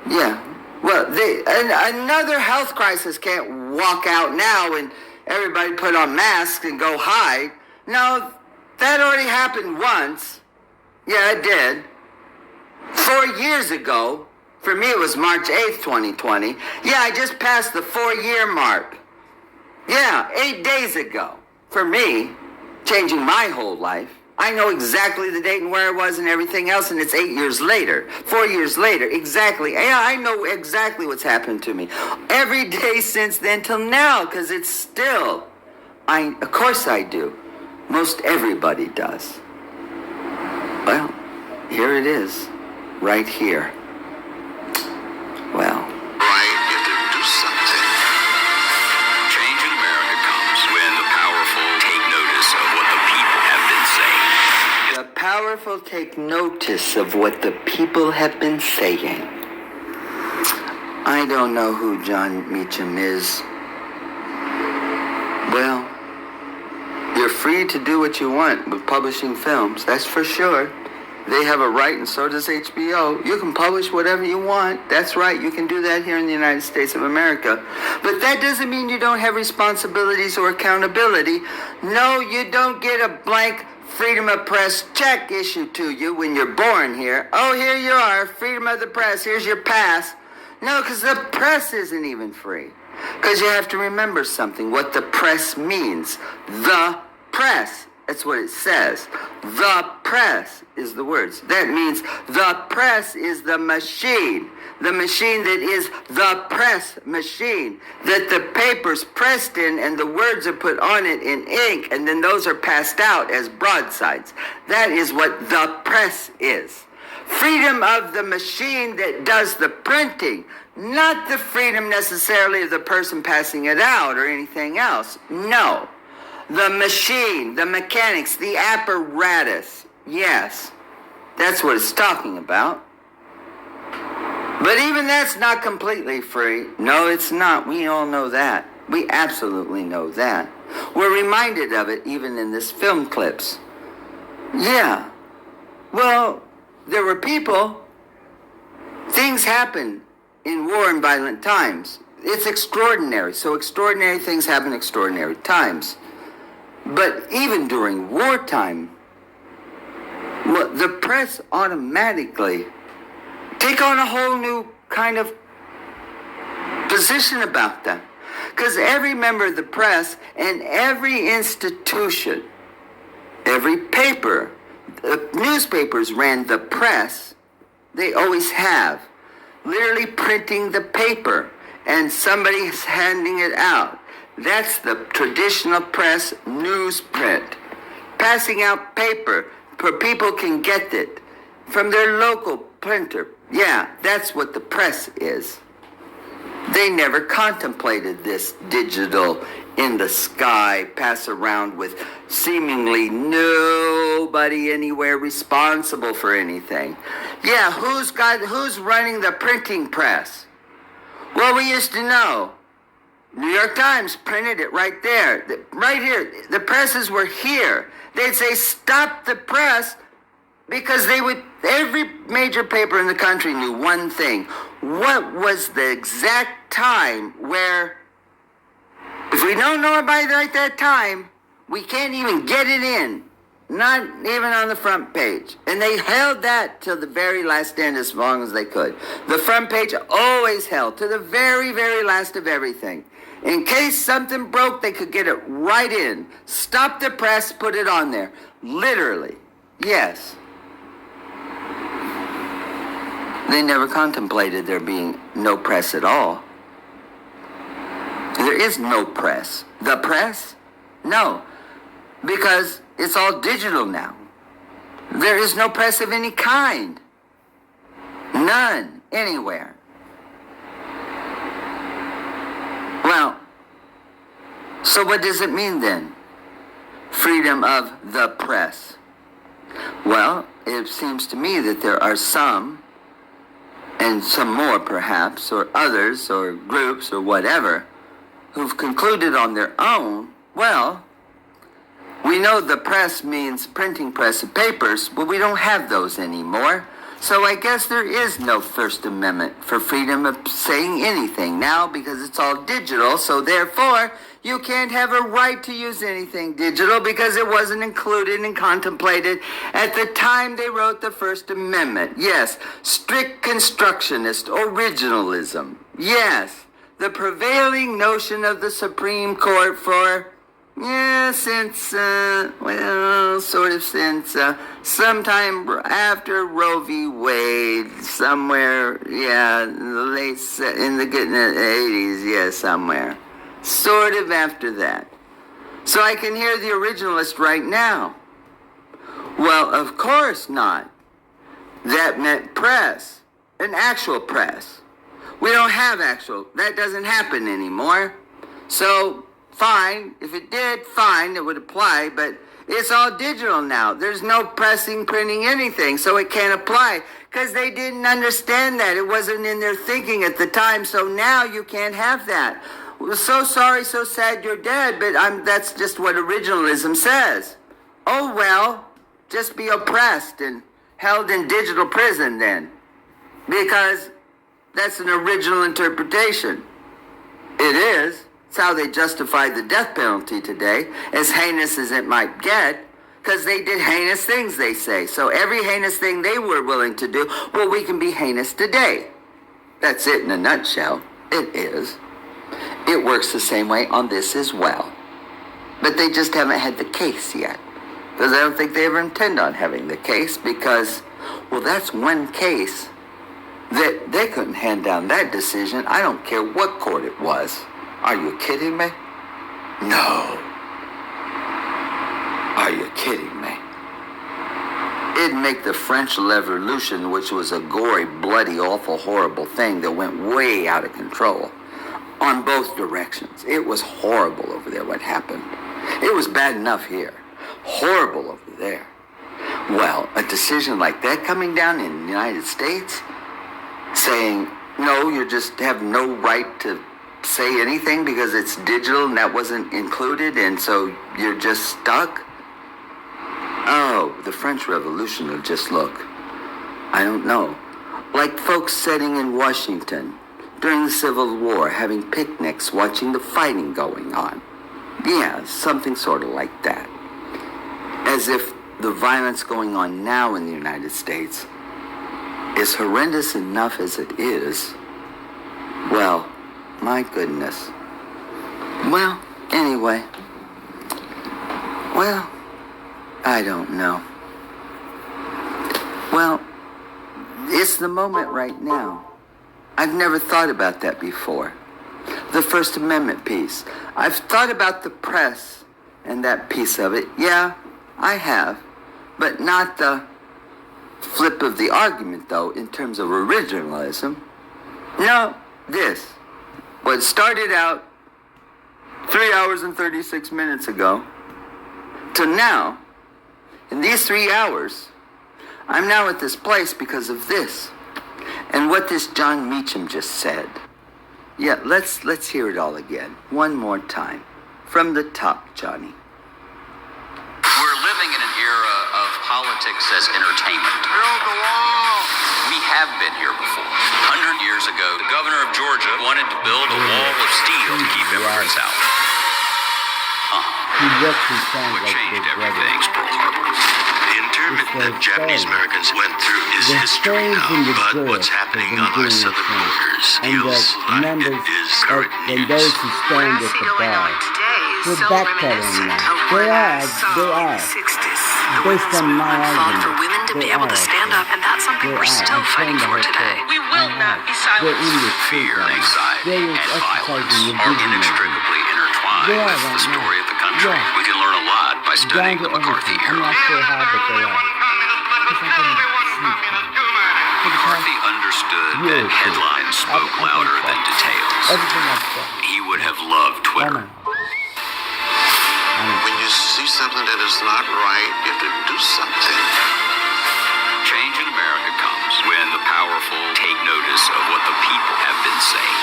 Speaker 1: Yeah. Well, another health crisis can't walk out now and everybody put on masks and go hide. No, that already happened once. Yeah, it did. 4 years ago. For me, it was March 8th, 2020. Yeah, I just passed the 4-year mark. Yeah, 8 days ago. For me, changing my whole life. I know exactly the date and where I was and everything else, and it's 8 years later, 4 years later, exactly. Yeah, I know exactly what's happened to me. Every day since then till now, because it's still, of course I do. Most everybody does. Well, here it is, right here. Well.
Speaker 13: Right, you have to do something.
Speaker 10: Change in America comes when the powerful take notice of what the people have been saying.
Speaker 1: The powerful take notice of what the people have been saying. I don't know who Jon Meacham is. Well, you're free to do what you want with publishing films, that's for sure. They have a right, and so does HBO. You can publish whatever you want. That's right. You can do that here in the United States of America. But that doesn't mean you don't have responsibilities or accountability. No, you don't get a blank freedom of press check issued to you when you're born here. Oh, here you are, freedom of the press. Here's your pass. No, because the press isn't even free. Because you have to remember something, what the press means. The press. That's what it says. The press is the words. That means the press is the machine. The machine that is the press machine. That the paper's pressed in and the words are put on it in ink, and then those are passed out as broadsides. That is what the press is. Freedom of the machine that does the printing. Not the freedom necessarily of the person passing it out or anything else. No. The machine, the mechanics, the apparatus. Yes, that's what it's talking about. But even that's not completely free. No, it's not. We all know that. We absolutely know that. We're reminded of it even in this film clips. Yeah. Well, there were people. Things happen in war and violent times. It's extraordinary. So extraordinary things happen extraordinary times. But even during wartime, well, the press automatically take on a whole new kind of position about them. Because every member of the press and every institution, every paper, the newspapers ran the press. They always have. Literally printing the paper and somebody's handing it out. That's the traditional press newsprint. Passing out paper where people can get it from their local printer. Yeah, that's what the press is. They never contemplated this digital in the sky pass around with seemingly nobody anywhere responsible for anything. Yeah, who's running the printing press? Well, we used to know. New York Times printed it right there. Right here. The presses were here. They'd say, stop the press, because every major paper in the country knew one thing. What was the exact time where, if we don't know it by that time, we can't even get it in. Not even on the front page. And they held that till the very last end as long as they could. The front page always held to the very, very last of everything. In case something broke, they could get it right in. Stop the press, put it on there. Literally. Yes. They never contemplated there being no press at all. There is no press. The press? No. Because it's all digital now. There is no press of any kind. None. Anywhere. Well, so what does it mean then? Freedom of the press. Well, it seems to me that there are some, and some more perhaps, or others, or groups, or whatever, who've concluded on their own, well, we know the press means printing press of papers, but we don't have those anymore. So I guess there is no First Amendment for freedom of saying anything now, because it's all digital. So therefore, you can't have a right to use anything digital because it wasn't included and contemplated at the time they wrote the First Amendment. Yes, strict constructionist originalism. Yes, the prevailing notion of the Supreme Court for since sometime after Roe v. Wade, somewhere, in the 80s, somewhere. Sort of after that. So I can hear the originalist right now. Well, of course not. That meant press, an actual press. We don't have that doesn't happen anymore. So, fine. If it did, fine, it would apply, but it's all digital now. There's no pressing, printing, anything, so it can't apply because they didn't understand that. It wasn't in their thinking at the time, so now you can't have that. We're so sorry, so sad you're dead, but that's just what originalism says. Oh, well, just be oppressed and held in digital prison then, because that's an original interpretation. It is. It's how they justify the death penalty today, as heinous as it might get, because they did heinous things, they say. So every heinous thing they were willing to do, well, we can be heinous today. That's it in a nutshell. It is. It works the same way on this as well. But they just haven't had the case yet. Because I don't think they ever intend on having the case, because, well, that's one case that they couldn't hand down that decision. I don't care what court it was. Are you kidding me? No. Are you kidding me? It'd make the French Revolution, which was a gory, bloody, awful, horrible thing that went way out of control on both directions. It was horrible over there what happened. It was bad enough here. Horrible over there. Well, a decision like that coming down in the United States, saying, no, you just have no right to say anything because it's digital and that wasn't included, and so you're just stuck? Oh, the French Revolution will just look, I don't know, like folks sitting in Washington during the Civil War, having picnics, watching the fighting going on. Yeah, something sort of like that. As if the violence going on now in the United States is horrendous enough as it is. Well, my goodness. Well, anyway. Well, I don't know. Well, it's the moment right now. I've never thought about that before. The First Amendment piece. I've thought about the press and that piece of it. Yeah, I have. But not the flip of the argument, though, in terms of originalism. No, this. What started out 3 hours and 36 minutes ago to now, in these 3 hours, I'm now at this place because of this. And what this Jon Meacham just said. Yeah, let's hear it all again. One more time. From the top, Johnny.
Speaker 9: We're living in an era of politics as entertainment.
Speaker 13: Build the wall!
Speaker 9: We have been here before. 100 years ago, the governor of Georgia wanted to build a wall of steel to keep immigrants out.
Speaker 1: He looks and sounds
Speaker 9: What
Speaker 1: like
Speaker 9: changed
Speaker 1: Big Brother.
Speaker 9: everything? Pearl Harbor.
Speaker 10: The internment that Japanese Americans went through is
Speaker 1: The
Speaker 10: history
Speaker 1: stones
Speaker 10: now,
Speaker 1: in the
Speaker 10: but
Speaker 1: dirt
Speaker 10: what's happening
Speaker 1: have
Speaker 10: on
Speaker 1: been
Speaker 10: our
Speaker 1: doing
Speaker 10: southern
Speaker 1: this
Speaker 10: borders
Speaker 1: and
Speaker 10: feels
Speaker 1: the
Speaker 10: like
Speaker 1: members
Speaker 10: it is
Speaker 1: of,
Speaker 10: current
Speaker 1: and
Speaker 10: news.
Speaker 1: those who stand at the bar. We're backpedaling now. They are. Based on my
Speaker 12: Fought for
Speaker 1: argument.
Speaker 12: women to be
Speaker 1: They
Speaker 12: able to
Speaker 1: are.
Speaker 12: stand up, and that's something
Speaker 1: They
Speaker 12: we're
Speaker 1: are.
Speaker 12: still
Speaker 1: I'm
Speaker 12: fighting
Speaker 1: saying
Speaker 12: for
Speaker 1: that
Speaker 12: today.
Speaker 1: right
Speaker 11: We will not be
Speaker 1: They're in
Speaker 11: silenced.
Speaker 1: your
Speaker 9: Fear, anxiety,
Speaker 1: They're
Speaker 9: and violence
Speaker 1: exercising your
Speaker 9: are
Speaker 1: vision.
Speaker 9: inextricably intertwined
Speaker 1: They are
Speaker 9: with the
Speaker 1: right now.
Speaker 9: story of the country.
Speaker 1: Yeah.
Speaker 9: We can learn a lot by
Speaker 1: Down
Speaker 9: studying
Speaker 1: to
Speaker 9: the McCarthy
Speaker 1: everything. I'm
Speaker 9: era.
Speaker 1: not sure how, but they are.
Speaker 9: McCarthy understood that headlines spoke louder than details.
Speaker 1: Everything I've said.
Speaker 9: He would have loved Twitter.
Speaker 13: When you see something that is not right, you have to do something.
Speaker 9: Change in America comes when the powerful take notice of what the people have been saying.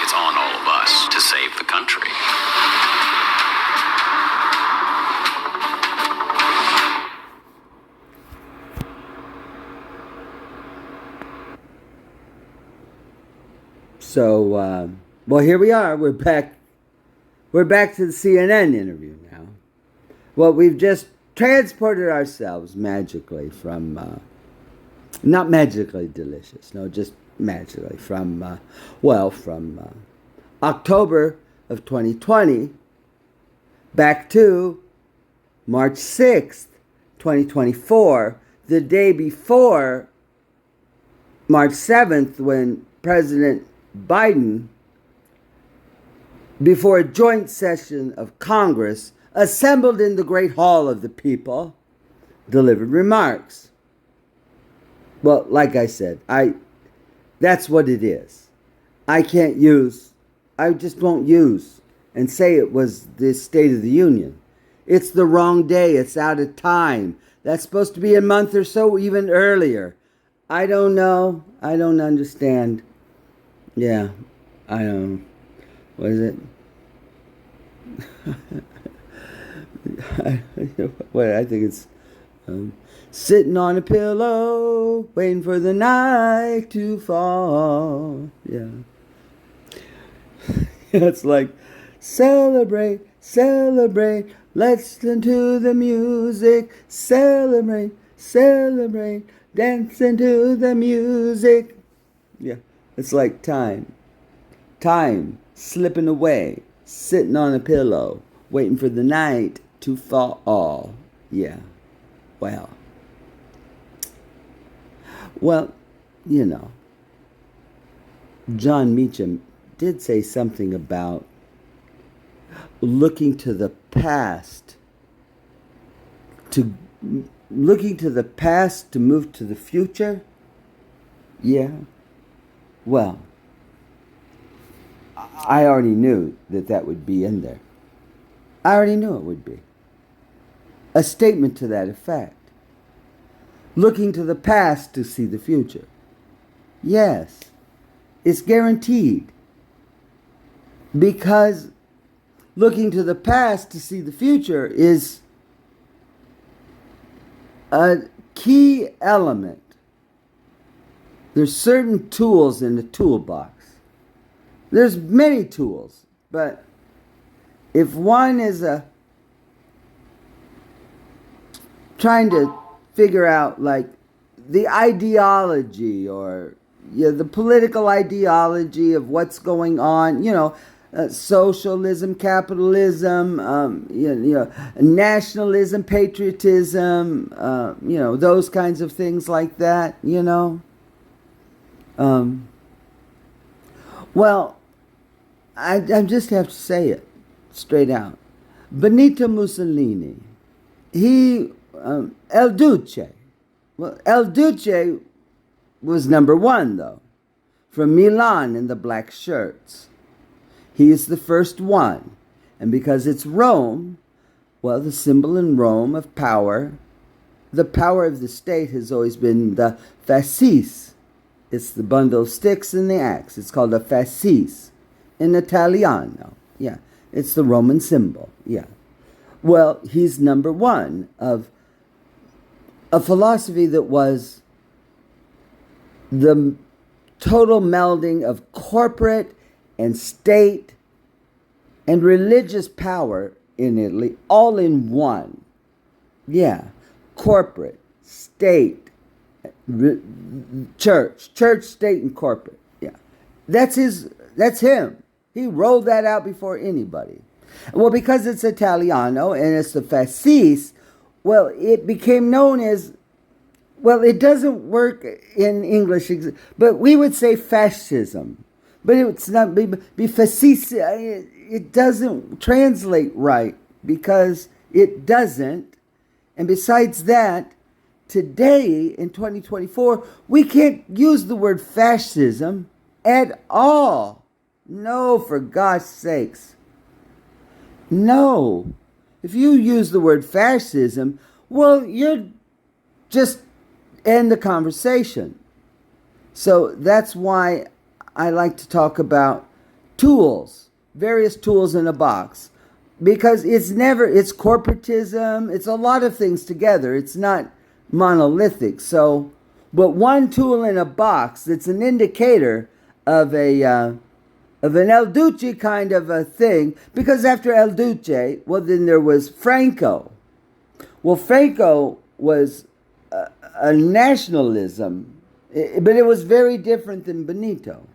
Speaker 9: It's on all of us to save the country.
Speaker 1: So, well, here we are. We're back. We're back to the CNN interview now. Well, we've just transported ourselves magically from, not magically delicious, no, just magically from, from October of 2020 back to March 6th, 2024, the day before March 7th, when President Biden, before a joint session of Congress assembled in the Great Hall of the People, delivered remarks. Well, like I said, that's what it is. I just won't use and say it was the State of the Union. It's the wrong day. It's out of time. That's supposed to be a month or so, even earlier. I don't know. I don't understand. Yeah, I don't. What is it? I think it's Sitting on a pillow, waiting for the night to fall. Yeah. It's like, celebrate, celebrate, let's listen to the music. Celebrate, celebrate, dancing to the music. Yeah, it's like time slipping away, sitting on a pillow, waiting for the night to fall. Yeah, well, you know, Jon Meacham did say something about looking to the past to move to the future. Yeah. Well, I already knew that would be in there. I already knew it would be. A statement to that effect. Looking to the past to see the future. Yes, it's guaranteed. Because looking to the past to see the future is a key element. There's certain tools in the toolbox. There's many tools, but if one is trying to figure out like the ideology or the political ideology of what's going on, socialism, capitalism, nationalism, patriotism, those kinds of things like that, Well, I just have to say it straight out. Benito Mussolini, El Duce. Well, El Duce was number one, though, from Milan in the black shirts. He is the first one. And because it's Rome, well, the symbol in Rome of power, the power of the state has always been the fascis. It's the bundle of sticks and the axe. It's called a fascis in Italiano. Yeah, it's the Roman symbol. Yeah. Well, he's number one of a philosophy that was the total melding of corporate and state and religious power in Italy, all in one. Yeah, corporate, state, church, state, and corporate. Yeah, that's him. He rolled that out before anybody. Well, because it's Italiano and it's the fascis, well, it became known as, well, it doesn't work in English, but we would say fascism. But it's not, be fascis, it doesn't translate right because it doesn't. And besides that, today in 2024, we can't use the word fascism at all. No, for God's sakes. No. If you use the word fascism, well, you're just end the conversation. So that's why I like to talk about tools, various tools in a box, because it's corporatism, it's a lot of things together. It's not monolithic. So, but one tool in a box that's an indicator of an El Duce kind of a thing, because after El Duce, well, then there was Franco. Well, Franco was a nationalism, but it was very different than Benito.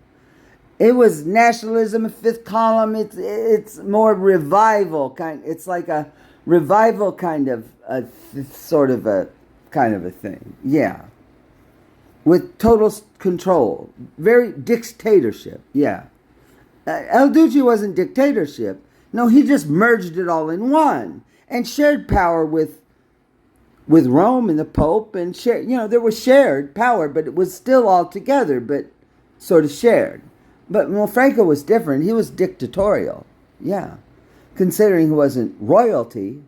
Speaker 1: It was nationalism, a fifth column. It's more revival kind. It's like a revival kind of sort of a thing. Yeah, with total control, very dictatorship. Yeah, El Duce wasn't dictatorship. No, he just merged it all in one and shared power with Rome and the Pope and there was shared power, but it was still all together, but sort of shared. But Franco was different. He was dictatorial. Yeah. Considering he wasn't royalty,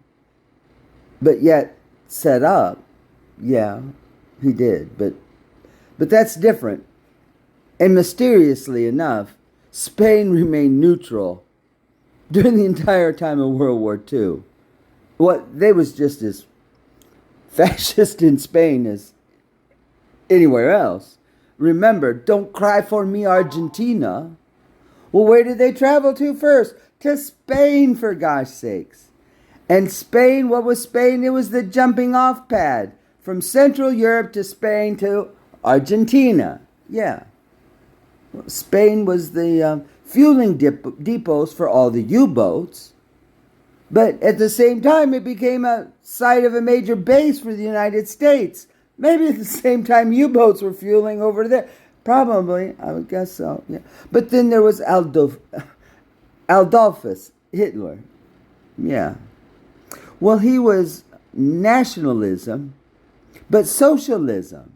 Speaker 1: but yet set up. Yeah, he did. But that's different. And mysteriously enough, Spain remained neutral during the entire time of World War II. They was just as fascist in Spain as anywhere else. Remember, don't cry for me, Argentina. Well, where did they travel to first? To Spain, for gosh sakes. And Spain, what was Spain? It was the jumping off pad from Central Europe to Spain to Argentina. Yeah. Spain was the fueling depots for all the U-boats. But at the same time, it became a site of a major base for the United States. Maybe at the same time, U-boats were fueling over there. Probably, I would guess so, yeah. But then there was Adolphus Hitler. Yeah. Well, he was nationalism, but socialism.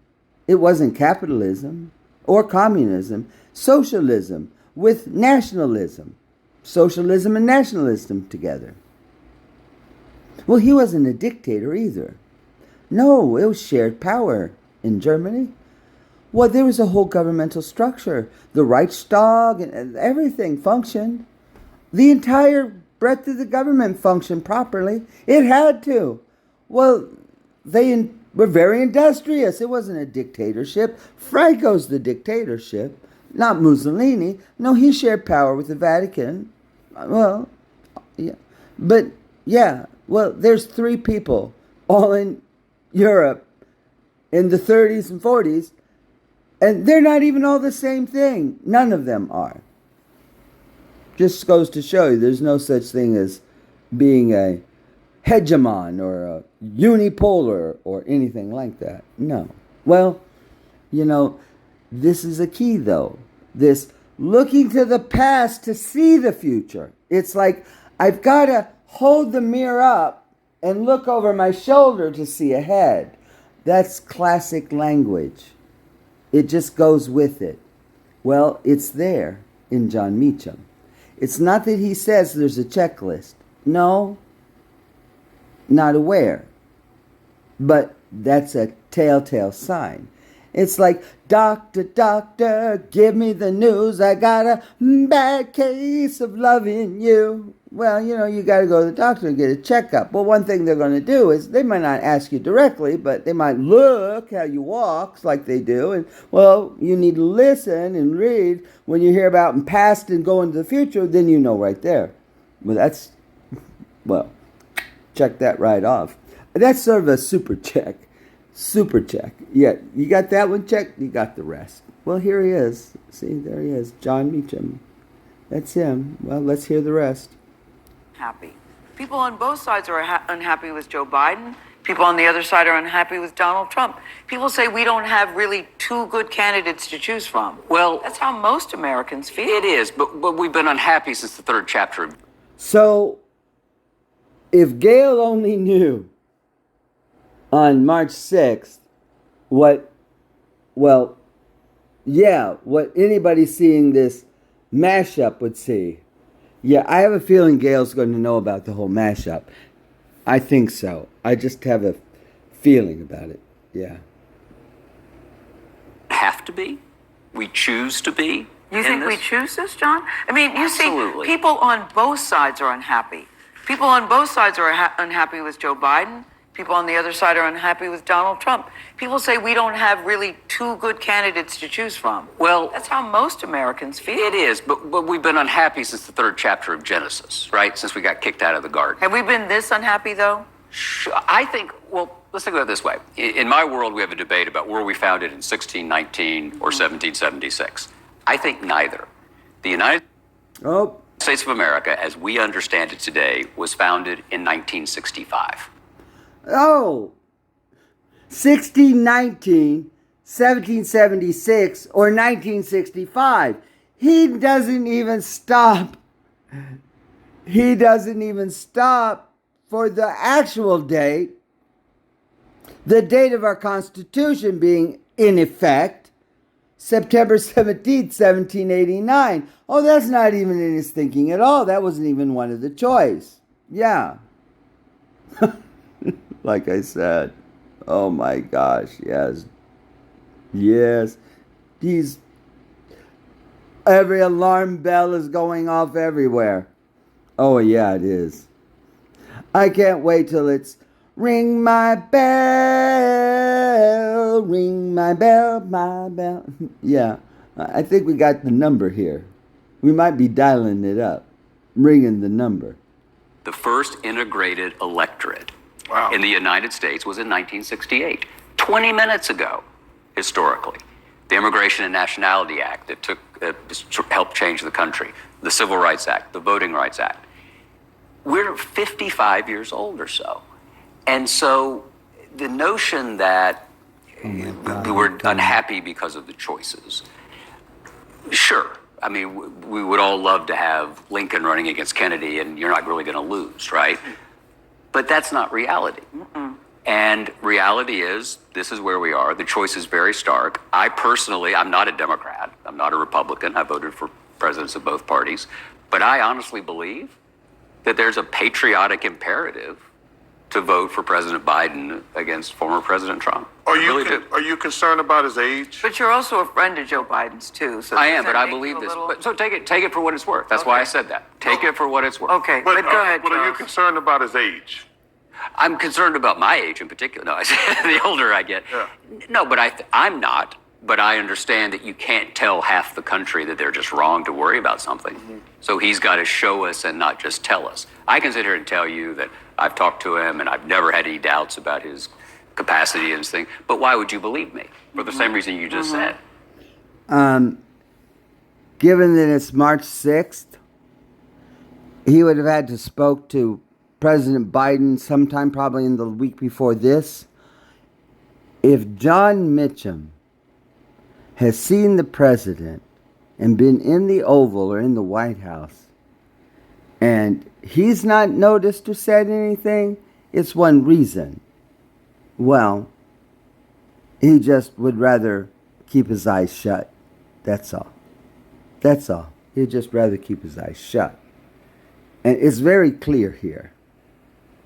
Speaker 1: It wasn't capitalism or communism. Socialism with nationalism. Socialism and nationalism together. Well, he wasn't a dictator either. No, it was shared power in Germany. Well, there was a whole governmental structure. The Reichstag and everything functioned. The entire breadth of the government functioned properly. It had to. Well, they were very industrious. It wasn't a dictatorship. Franco's the dictatorship, not Mussolini. No, he shared power with the Vatican. Well, yeah. But, yeah, well, there's 3 people all in Europe in the 30s and 40s, and they're not even all the same thing. None of them are. Just goes to show you there's no such thing as being a hegemon or a unipolar or anything like that. No. Well, this is a key though. This looking to the past to see the future. It's like I've got to hold the mirror up and look over my shoulder to see ahead. That's classic language. It just goes with it. Well, it's there in Jon Meacham. It's not that he says there's a checklist. No, not aware. But that's a telltale sign. It's like, doctor, doctor, give me the news. I got a bad case of loving you. Well, you got to go to the doctor and get a checkup. Well, one thing they're going to do is they might not ask you directly, but they might look how you walk like they do. And, well, you need to listen and read. When you hear about the past and go into the future, then you know right there. Well, check that right off. That's sort of a super check. Super check. Yeah, you got that one checked, you got the rest. Well, here he is. See, there he is, Jon Meacham. That's him. Well, let's hear the rest.
Speaker 2: Happy. People on both sides are unhappy with Joe Biden. People on the other side are unhappy with Donald Trump. People say we don't have really 2 good candidates to choose from.
Speaker 9: Well,
Speaker 2: that's how most Americans feel.
Speaker 9: It is, but we've been unhappy since the 3rd chapter.
Speaker 1: So, if Gayle only knew on March 6th what anybody seeing this mashup would see. Yeah, I have a feeling Gayle's going to know about the whole mashup. I think so. I just have a feeling about it. Yeah.
Speaker 9: Have to be? We choose to be?
Speaker 2: You think we choose this, John? I mean, you
Speaker 9: Absolutely.
Speaker 2: see, people on both sides are unhappy. People on both sides are unhappy with Joe Biden. People on the other side are unhappy with Donald Trump. People say we don't have really 2 good candidates to choose from.
Speaker 9: Well,
Speaker 2: that's how most Americans feel.
Speaker 9: It is, but we've been unhappy since the 3rd chapter of Genesis, right? Since we got kicked out of the garden.
Speaker 2: Have we been this unhappy, though?
Speaker 9: I think, let's think about it this way. In my world, we have a debate about were we founded in 1619 or 1776. I think neither. The United States of America, as we understand it today, was founded in 1965.
Speaker 1: 1619, 1776, or 1965. He doesn't even stop for the actual date, the date of our Constitution being in effect, September 17th, 1789. Oh, that's not even in his thinking at all. That wasn't even one of the choice. Yeah. Like I said, oh my gosh, yes. Every alarm bell is going off everywhere. Oh yeah, it is. I can't wait till it's Ring my bell, ring my bell, my bell. Yeah, I think we got the number here. We might be dialing it up, ringing the number.
Speaker 9: The first integrated electorate in the United States was in 1968, 20 minutes ago, historically. The Immigration and Nationality Act that helped change the country, the Civil Rights Act, the Voting Rights Act. We're 55 years old or so. And so the notion that we're unhappy because of the choices, sure. I mean, we would all love to have Lincoln running against Kennedy, and you're not really going to lose, right? But that's not reality. And reality is, this is where we are. The choice is very stark. I personally, I'm not a Democrat. I'm not a Republican. I voted for presidents of both parties. But I honestly believe that there's a patriotic imperative to vote for President Biden against former President Trump.
Speaker 6: Are you concerned about his age?
Speaker 2: But you're also a friend of Joe Biden's too. So
Speaker 9: I am, but I believe this. So take it for what it's worth. That's why I said that. Take it for what it's worth.
Speaker 2: Okay, but go ahead,
Speaker 6: But are you concerned about his age?
Speaker 9: I'm concerned about my age in particular. No, I said the older I get.
Speaker 6: Yeah.
Speaker 9: No, but I'm not. But I understand that you can't tell half the country that they're just wrong to worry about something. So he's got to show us and not just tell us. I can sit here and tell you that I've talked to him and I've never had any doubts about his capacity and his thing. But why would you believe me? For the same reason you just said.
Speaker 1: Given that it's March 6th, he would have had to spoke to President Biden sometime probably in the week before this. If Jon Meacham has seen the president and been in the Oval or in the White House, and he's not noticed or said anything, it's one reason. Well, he just would rather keep his eyes shut. That's all. That's all. He'd just rather keep his eyes shut. And it's very clear here.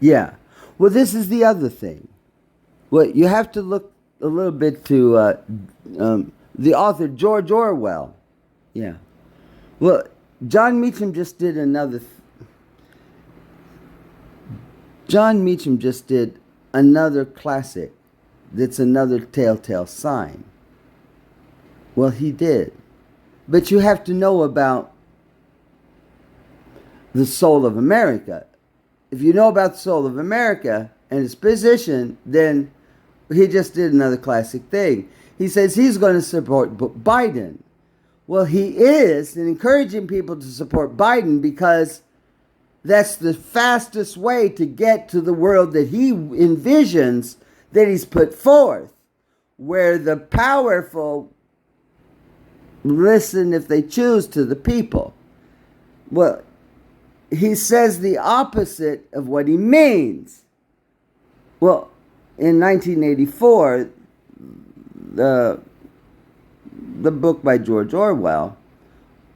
Speaker 1: Yeah. Well, this is the other thing. Well, you have to look a little bit to the author George Orwell. Yeah. Well, Jon Meacham just did another classic that's another telltale sign. Well, he did. But you have to know about the soul of America. If you know about the soul of America and its position, then he just did another classic thing. He says he's going to support Biden. Well, he is encouraging people to support Biden because that's the fastest way to get to the world that he envisions that he's put forth, where the powerful listen if they choose to the people. Well, he says the opposite of what he means. Well, in 1984, the book by George Orwell,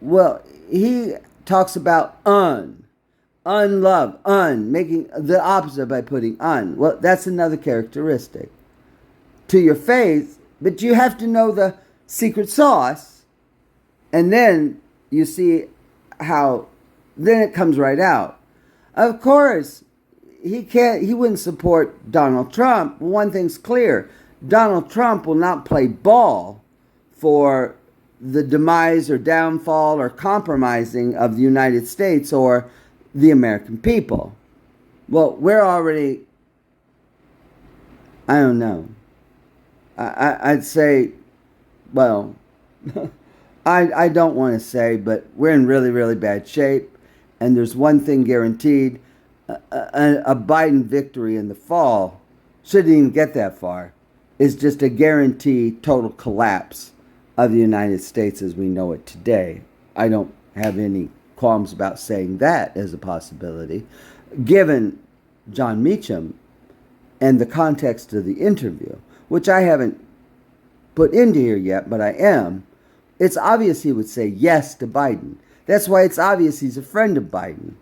Speaker 1: well, he talks about unlove, making the opposite by putting un. Well, that's another characteristic to your faith, but you have to know the secret sauce, and then you see how, then it comes right out. Of course, he wouldn't support Donald Trump. One thing's clear. Donald Trump will not play ball for the demise or downfall or compromising of the United States or the American people. Well, we're already, I don't know. I'd say, well, I don't want to say, but we're in really, really bad shape. And there's one thing guaranteed, a Biden victory in the fall, shouldn't even get that far, is just a guaranteed total collapse of the United States as we know it today. I don't have any qualms about saying that as a possibility. Given Jon Meacham and the context of the interview, which I haven't put into here yet, but I am, it's obvious he would say yes to Biden. That's why it's obvious he's a friend of Biden.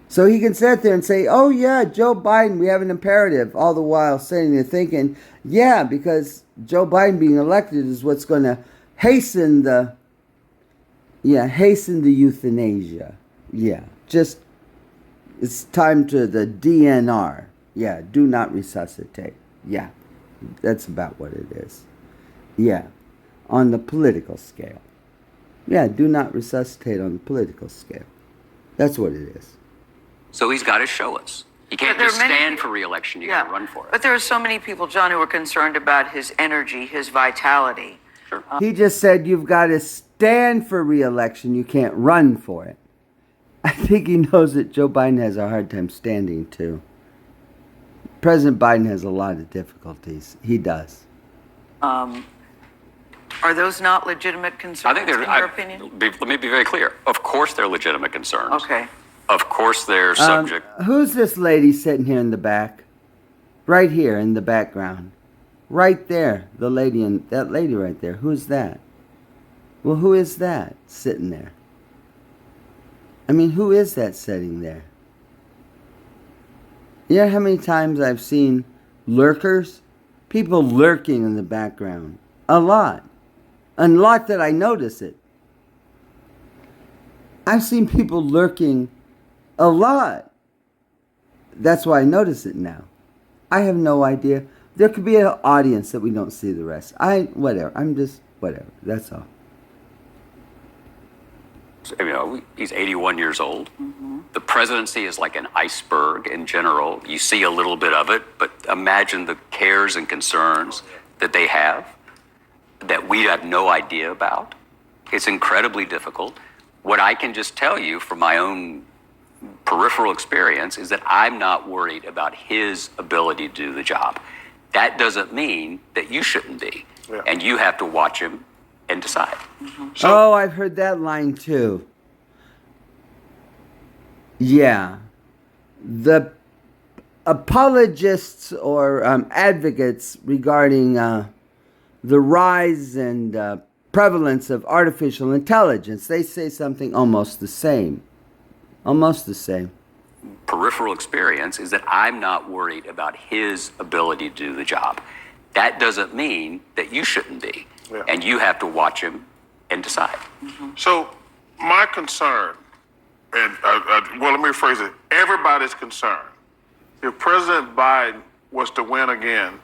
Speaker 1: So he can sit there and say, oh yeah, Joe Biden, we have an imperative, all the while sitting there thinking, yeah, because Joe Biden being elected is what's going to hasten the euthanasia. Yeah, just, it's time to the DNR. Yeah, do not resuscitate. Yeah, that's about what it is. Yeah, on the political scale. Yeah, do not resuscitate on the political scale. That's what it is.
Speaker 9: So he's got to show us. You can't just stand for re-election. You got to run for it.
Speaker 2: But there are so many people, John, who are concerned about his energy, his vitality.
Speaker 9: Sure.
Speaker 1: He just said you've got to stand for re-election. You can't run for it. I think he knows that Joe Biden has a hard time standing, too. President Biden has a lot of difficulties. He does.
Speaker 2: Are those not legitimate concerns,
Speaker 9: I think they're,
Speaker 2: in your opinion?
Speaker 9: Let me be very clear. Of course they're legitimate concerns.
Speaker 2: Okay.
Speaker 9: Of course they're subject.
Speaker 1: Who's this lady sitting here in the back? Right here in the background. Right there. That lady right there. Who's that? Well, who is that sitting there? I mean, who is that sitting there? You know how many times I've seen lurkers? People lurking in the background. A lot. A lot that I notice it. I've seen people lurking a lot. That's why I notice it now. I have no idea. There could be an audience that we don't see the rest. Whatever. That's all.
Speaker 9: You know, he's 81 years old. Mm-hmm. The presidency is like an iceberg in general. You see a little bit of it, but imagine the cares and concerns that they have that we have no idea about. It's incredibly difficult. What I can just tell you from my own peripheral experience is that I'm not worried about his ability to do the job. That doesn't mean that you shouldn't be. Yeah. And you have to watch him and decide. Mm-hmm.
Speaker 1: I've heard that line too. Yeah. The apologists or advocates regarding the rise and prevalence of artificial intelligence, they say something almost the same. Almost the same.
Speaker 9: Peripheral experience is that I'm not worried about his ability to do the job. That doesn't mean that you shouldn't be. Yeah. And you have to watch him and decide.
Speaker 6: Mm-hmm. So my concern, and let me rephrase it, everybody's concern. If President Biden was to win again,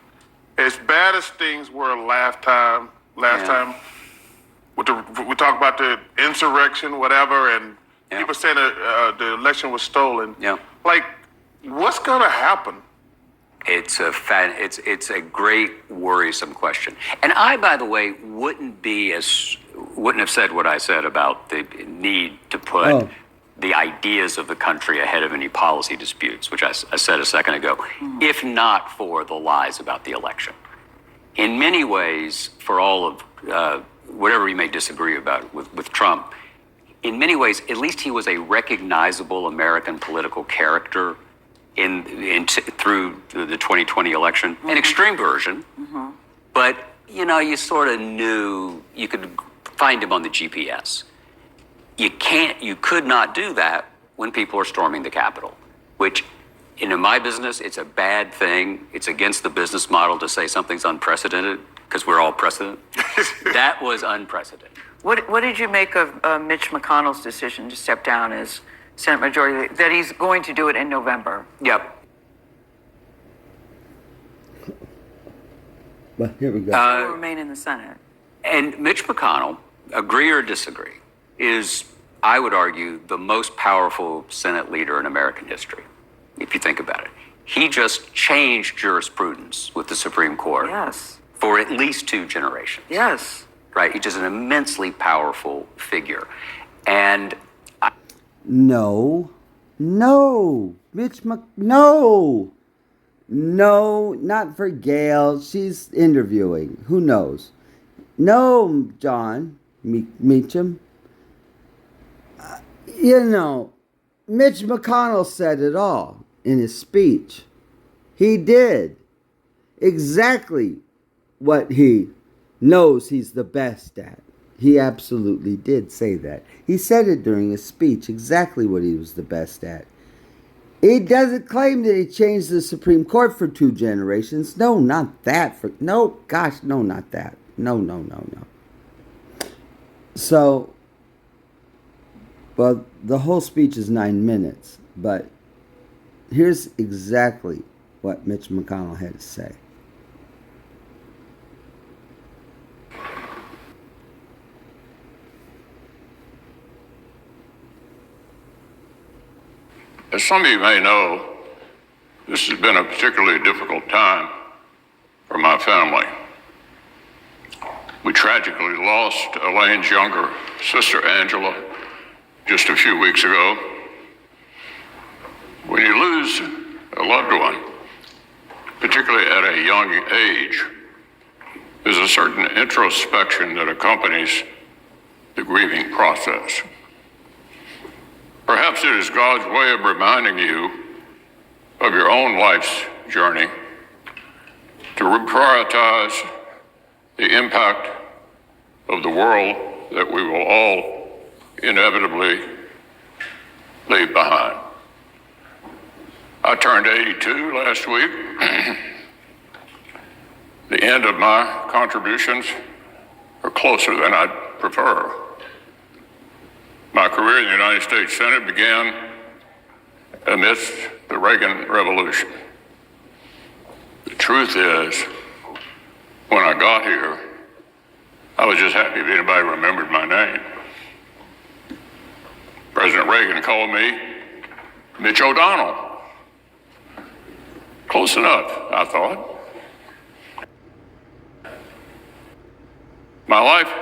Speaker 6: as bad as things were last time, we talked about the insurrection, whatever, and people saying the election was stolen.
Speaker 9: Yeah.
Speaker 6: Like, what's going to happen?
Speaker 9: It's a great worrisome question. And I, by the way, wouldn't have said what I said about the need to put the ideas of the country ahead of any policy disputes, which I said a second ago, if not for the lies about the election. In many ways, for all of whatever you may disagree about with Trump, in many ways, at least he was a recognizable American political character through the 2020 election, an extreme version, but you sort of knew you could find him on the GPS. You could not do that when people are storming the Capitol, which in my business, it's a bad thing. It's against the business model to say something's unprecedented because we're all precedent. That was unprecedented.
Speaker 2: What did you make of Mitch McConnell's decision to step down as Senate Majority, that he's going to do it in November?
Speaker 9: Yep.
Speaker 1: Well, here we go.
Speaker 2: He will remain in the Senate.
Speaker 9: And Mitch McConnell, agree or disagree, is, I would argue, the most powerful Senate leader in American history, if you think about it. He just changed jurisprudence with the Supreme Court.
Speaker 2: Yes.
Speaker 9: For at least 2 generations.
Speaker 2: Yes.
Speaker 9: Right? He's just an immensely powerful figure. And
Speaker 1: No, not for Gayle. She's interviewing. Who knows? No, Jon Meacham. Mitch McConnell said it all in his speech. He did exactly what he knows he's the best at. He absolutely did say that. He said it during his speech, exactly what he was the best at. He doesn't claim that he changed the Supreme Court for 2 generations. No, not that. No, not that. No. So, well, the whole speech is 9 minutes, but here's exactly what Mitch McConnell had to say.
Speaker 14: As some of you may know, this has been a particularly difficult time for my family. We tragically lost Elaine's younger sister, Angela, just a few weeks ago. When you lose a loved one, particularly at a young age, there's a certain introspection that accompanies the grieving process. Perhaps it is God's way of reminding you of your own life's journey, to reprioritize the impact of the world that we will all inevitably leave behind. I turned 82 last week. The end of my contributions are closer than I'd prefer. My career in the United States Senate began amidst the Reagan Revolution. The truth is, when I got here, I was just happy if anybody remembered my name. President Reagan called me Mitch O'Donnell. Close enough, I thought. My life.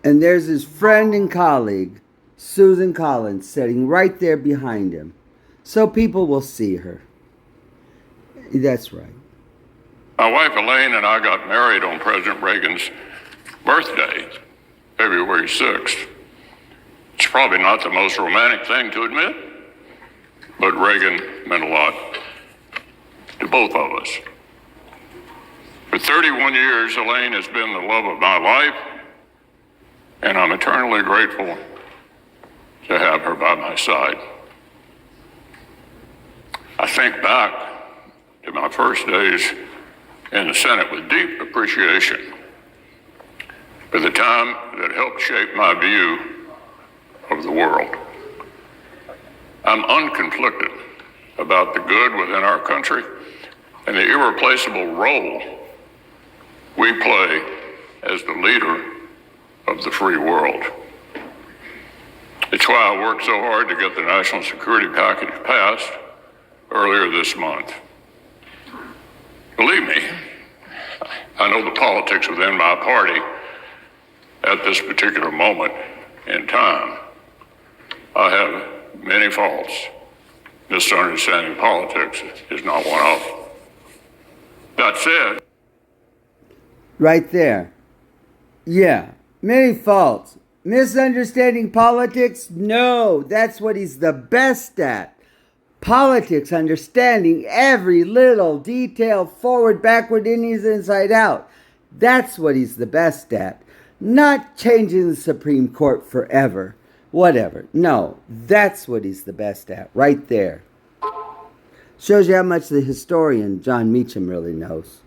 Speaker 1: And there's his friend and colleague, Susan Collins, sitting right there behind him, so people will see her. That's right.
Speaker 14: My wife Elaine and I got married on President Reagan's birthday, February 6th. It's probably not the most romantic thing to admit, but Reagan meant a lot to both of us. For 31 years, Elaine has been the love of my life, and I'm eternally grateful to have her by my side. I think back to my first days in the Senate with deep appreciation for the time that helped shape my view of the world. I'm unconflicted about the good within our country and the irreplaceable role we play as the leader of the free world. It's why I worked so hard to get the national security package passed earlier this month. Believe me, I know the politics within my party at this particular moment in time. I have many faults. Misunderstanding politics is not one of them. That said,
Speaker 1: right there. Yeah, many faults. Misunderstanding politics? No, that's what he's the best at. Politics, understanding every little detail, forward, backward, innings, inside out. That's what he's the best at. Not changing the Supreme Court forever. Whatever. No, that's what he's the best at, right there. Shows you how much the historian Jon Meacham really knows.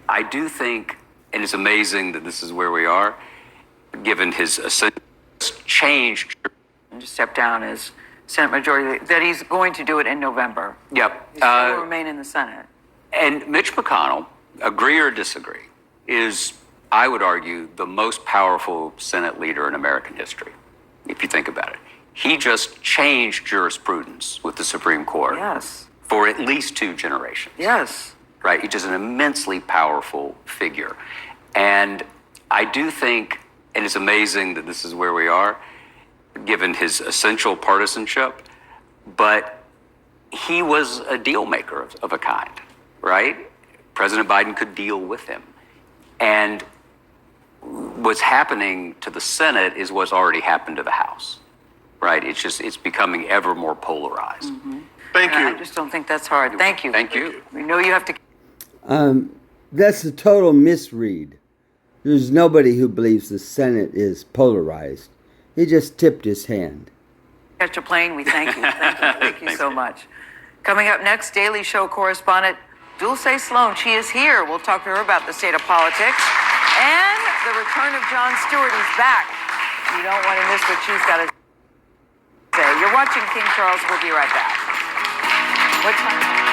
Speaker 9: I do think, and it's amazing that this is where we are, given his change.
Speaker 2: To step down as Senate Majority, that he's going to do it in November.
Speaker 9: Yep.
Speaker 2: He still will remain in the Senate.
Speaker 9: And Mitch McConnell, agree or disagree, is, I would argue, the most powerful Senate leader in American history, if you think about it. He just changed jurisprudence with the Supreme Court.
Speaker 2: Yes.
Speaker 9: For at least 2 generations.
Speaker 2: Yes.
Speaker 9: Right? He's just an immensely powerful figure. And I do think, and it's amazing that this is where we are, given his essential partisanship, but he was a deal maker of a kind, right? President Biden could deal with him. And what's happening to the Senate is what's already happened to the House, right? It's becoming ever more polarized.
Speaker 2: Mm-hmm.
Speaker 6: Thank you.
Speaker 2: I just don't think that's hard. Thank you.
Speaker 9: Thank you.
Speaker 2: We know you have to.
Speaker 1: That's a total misread. There's nobody who believes the Senate is polarized. He just tipped his hand.
Speaker 2: Catch a plane. We thank you. Thank you so much. Coming up next, Daily Show correspondent Dulce Sloan. She is here. We'll talk to her about the state of politics and the return of Jon Stewart. He's back. You don't want to miss what she's got to say. You're watching King Charles. We'll be right back. What time?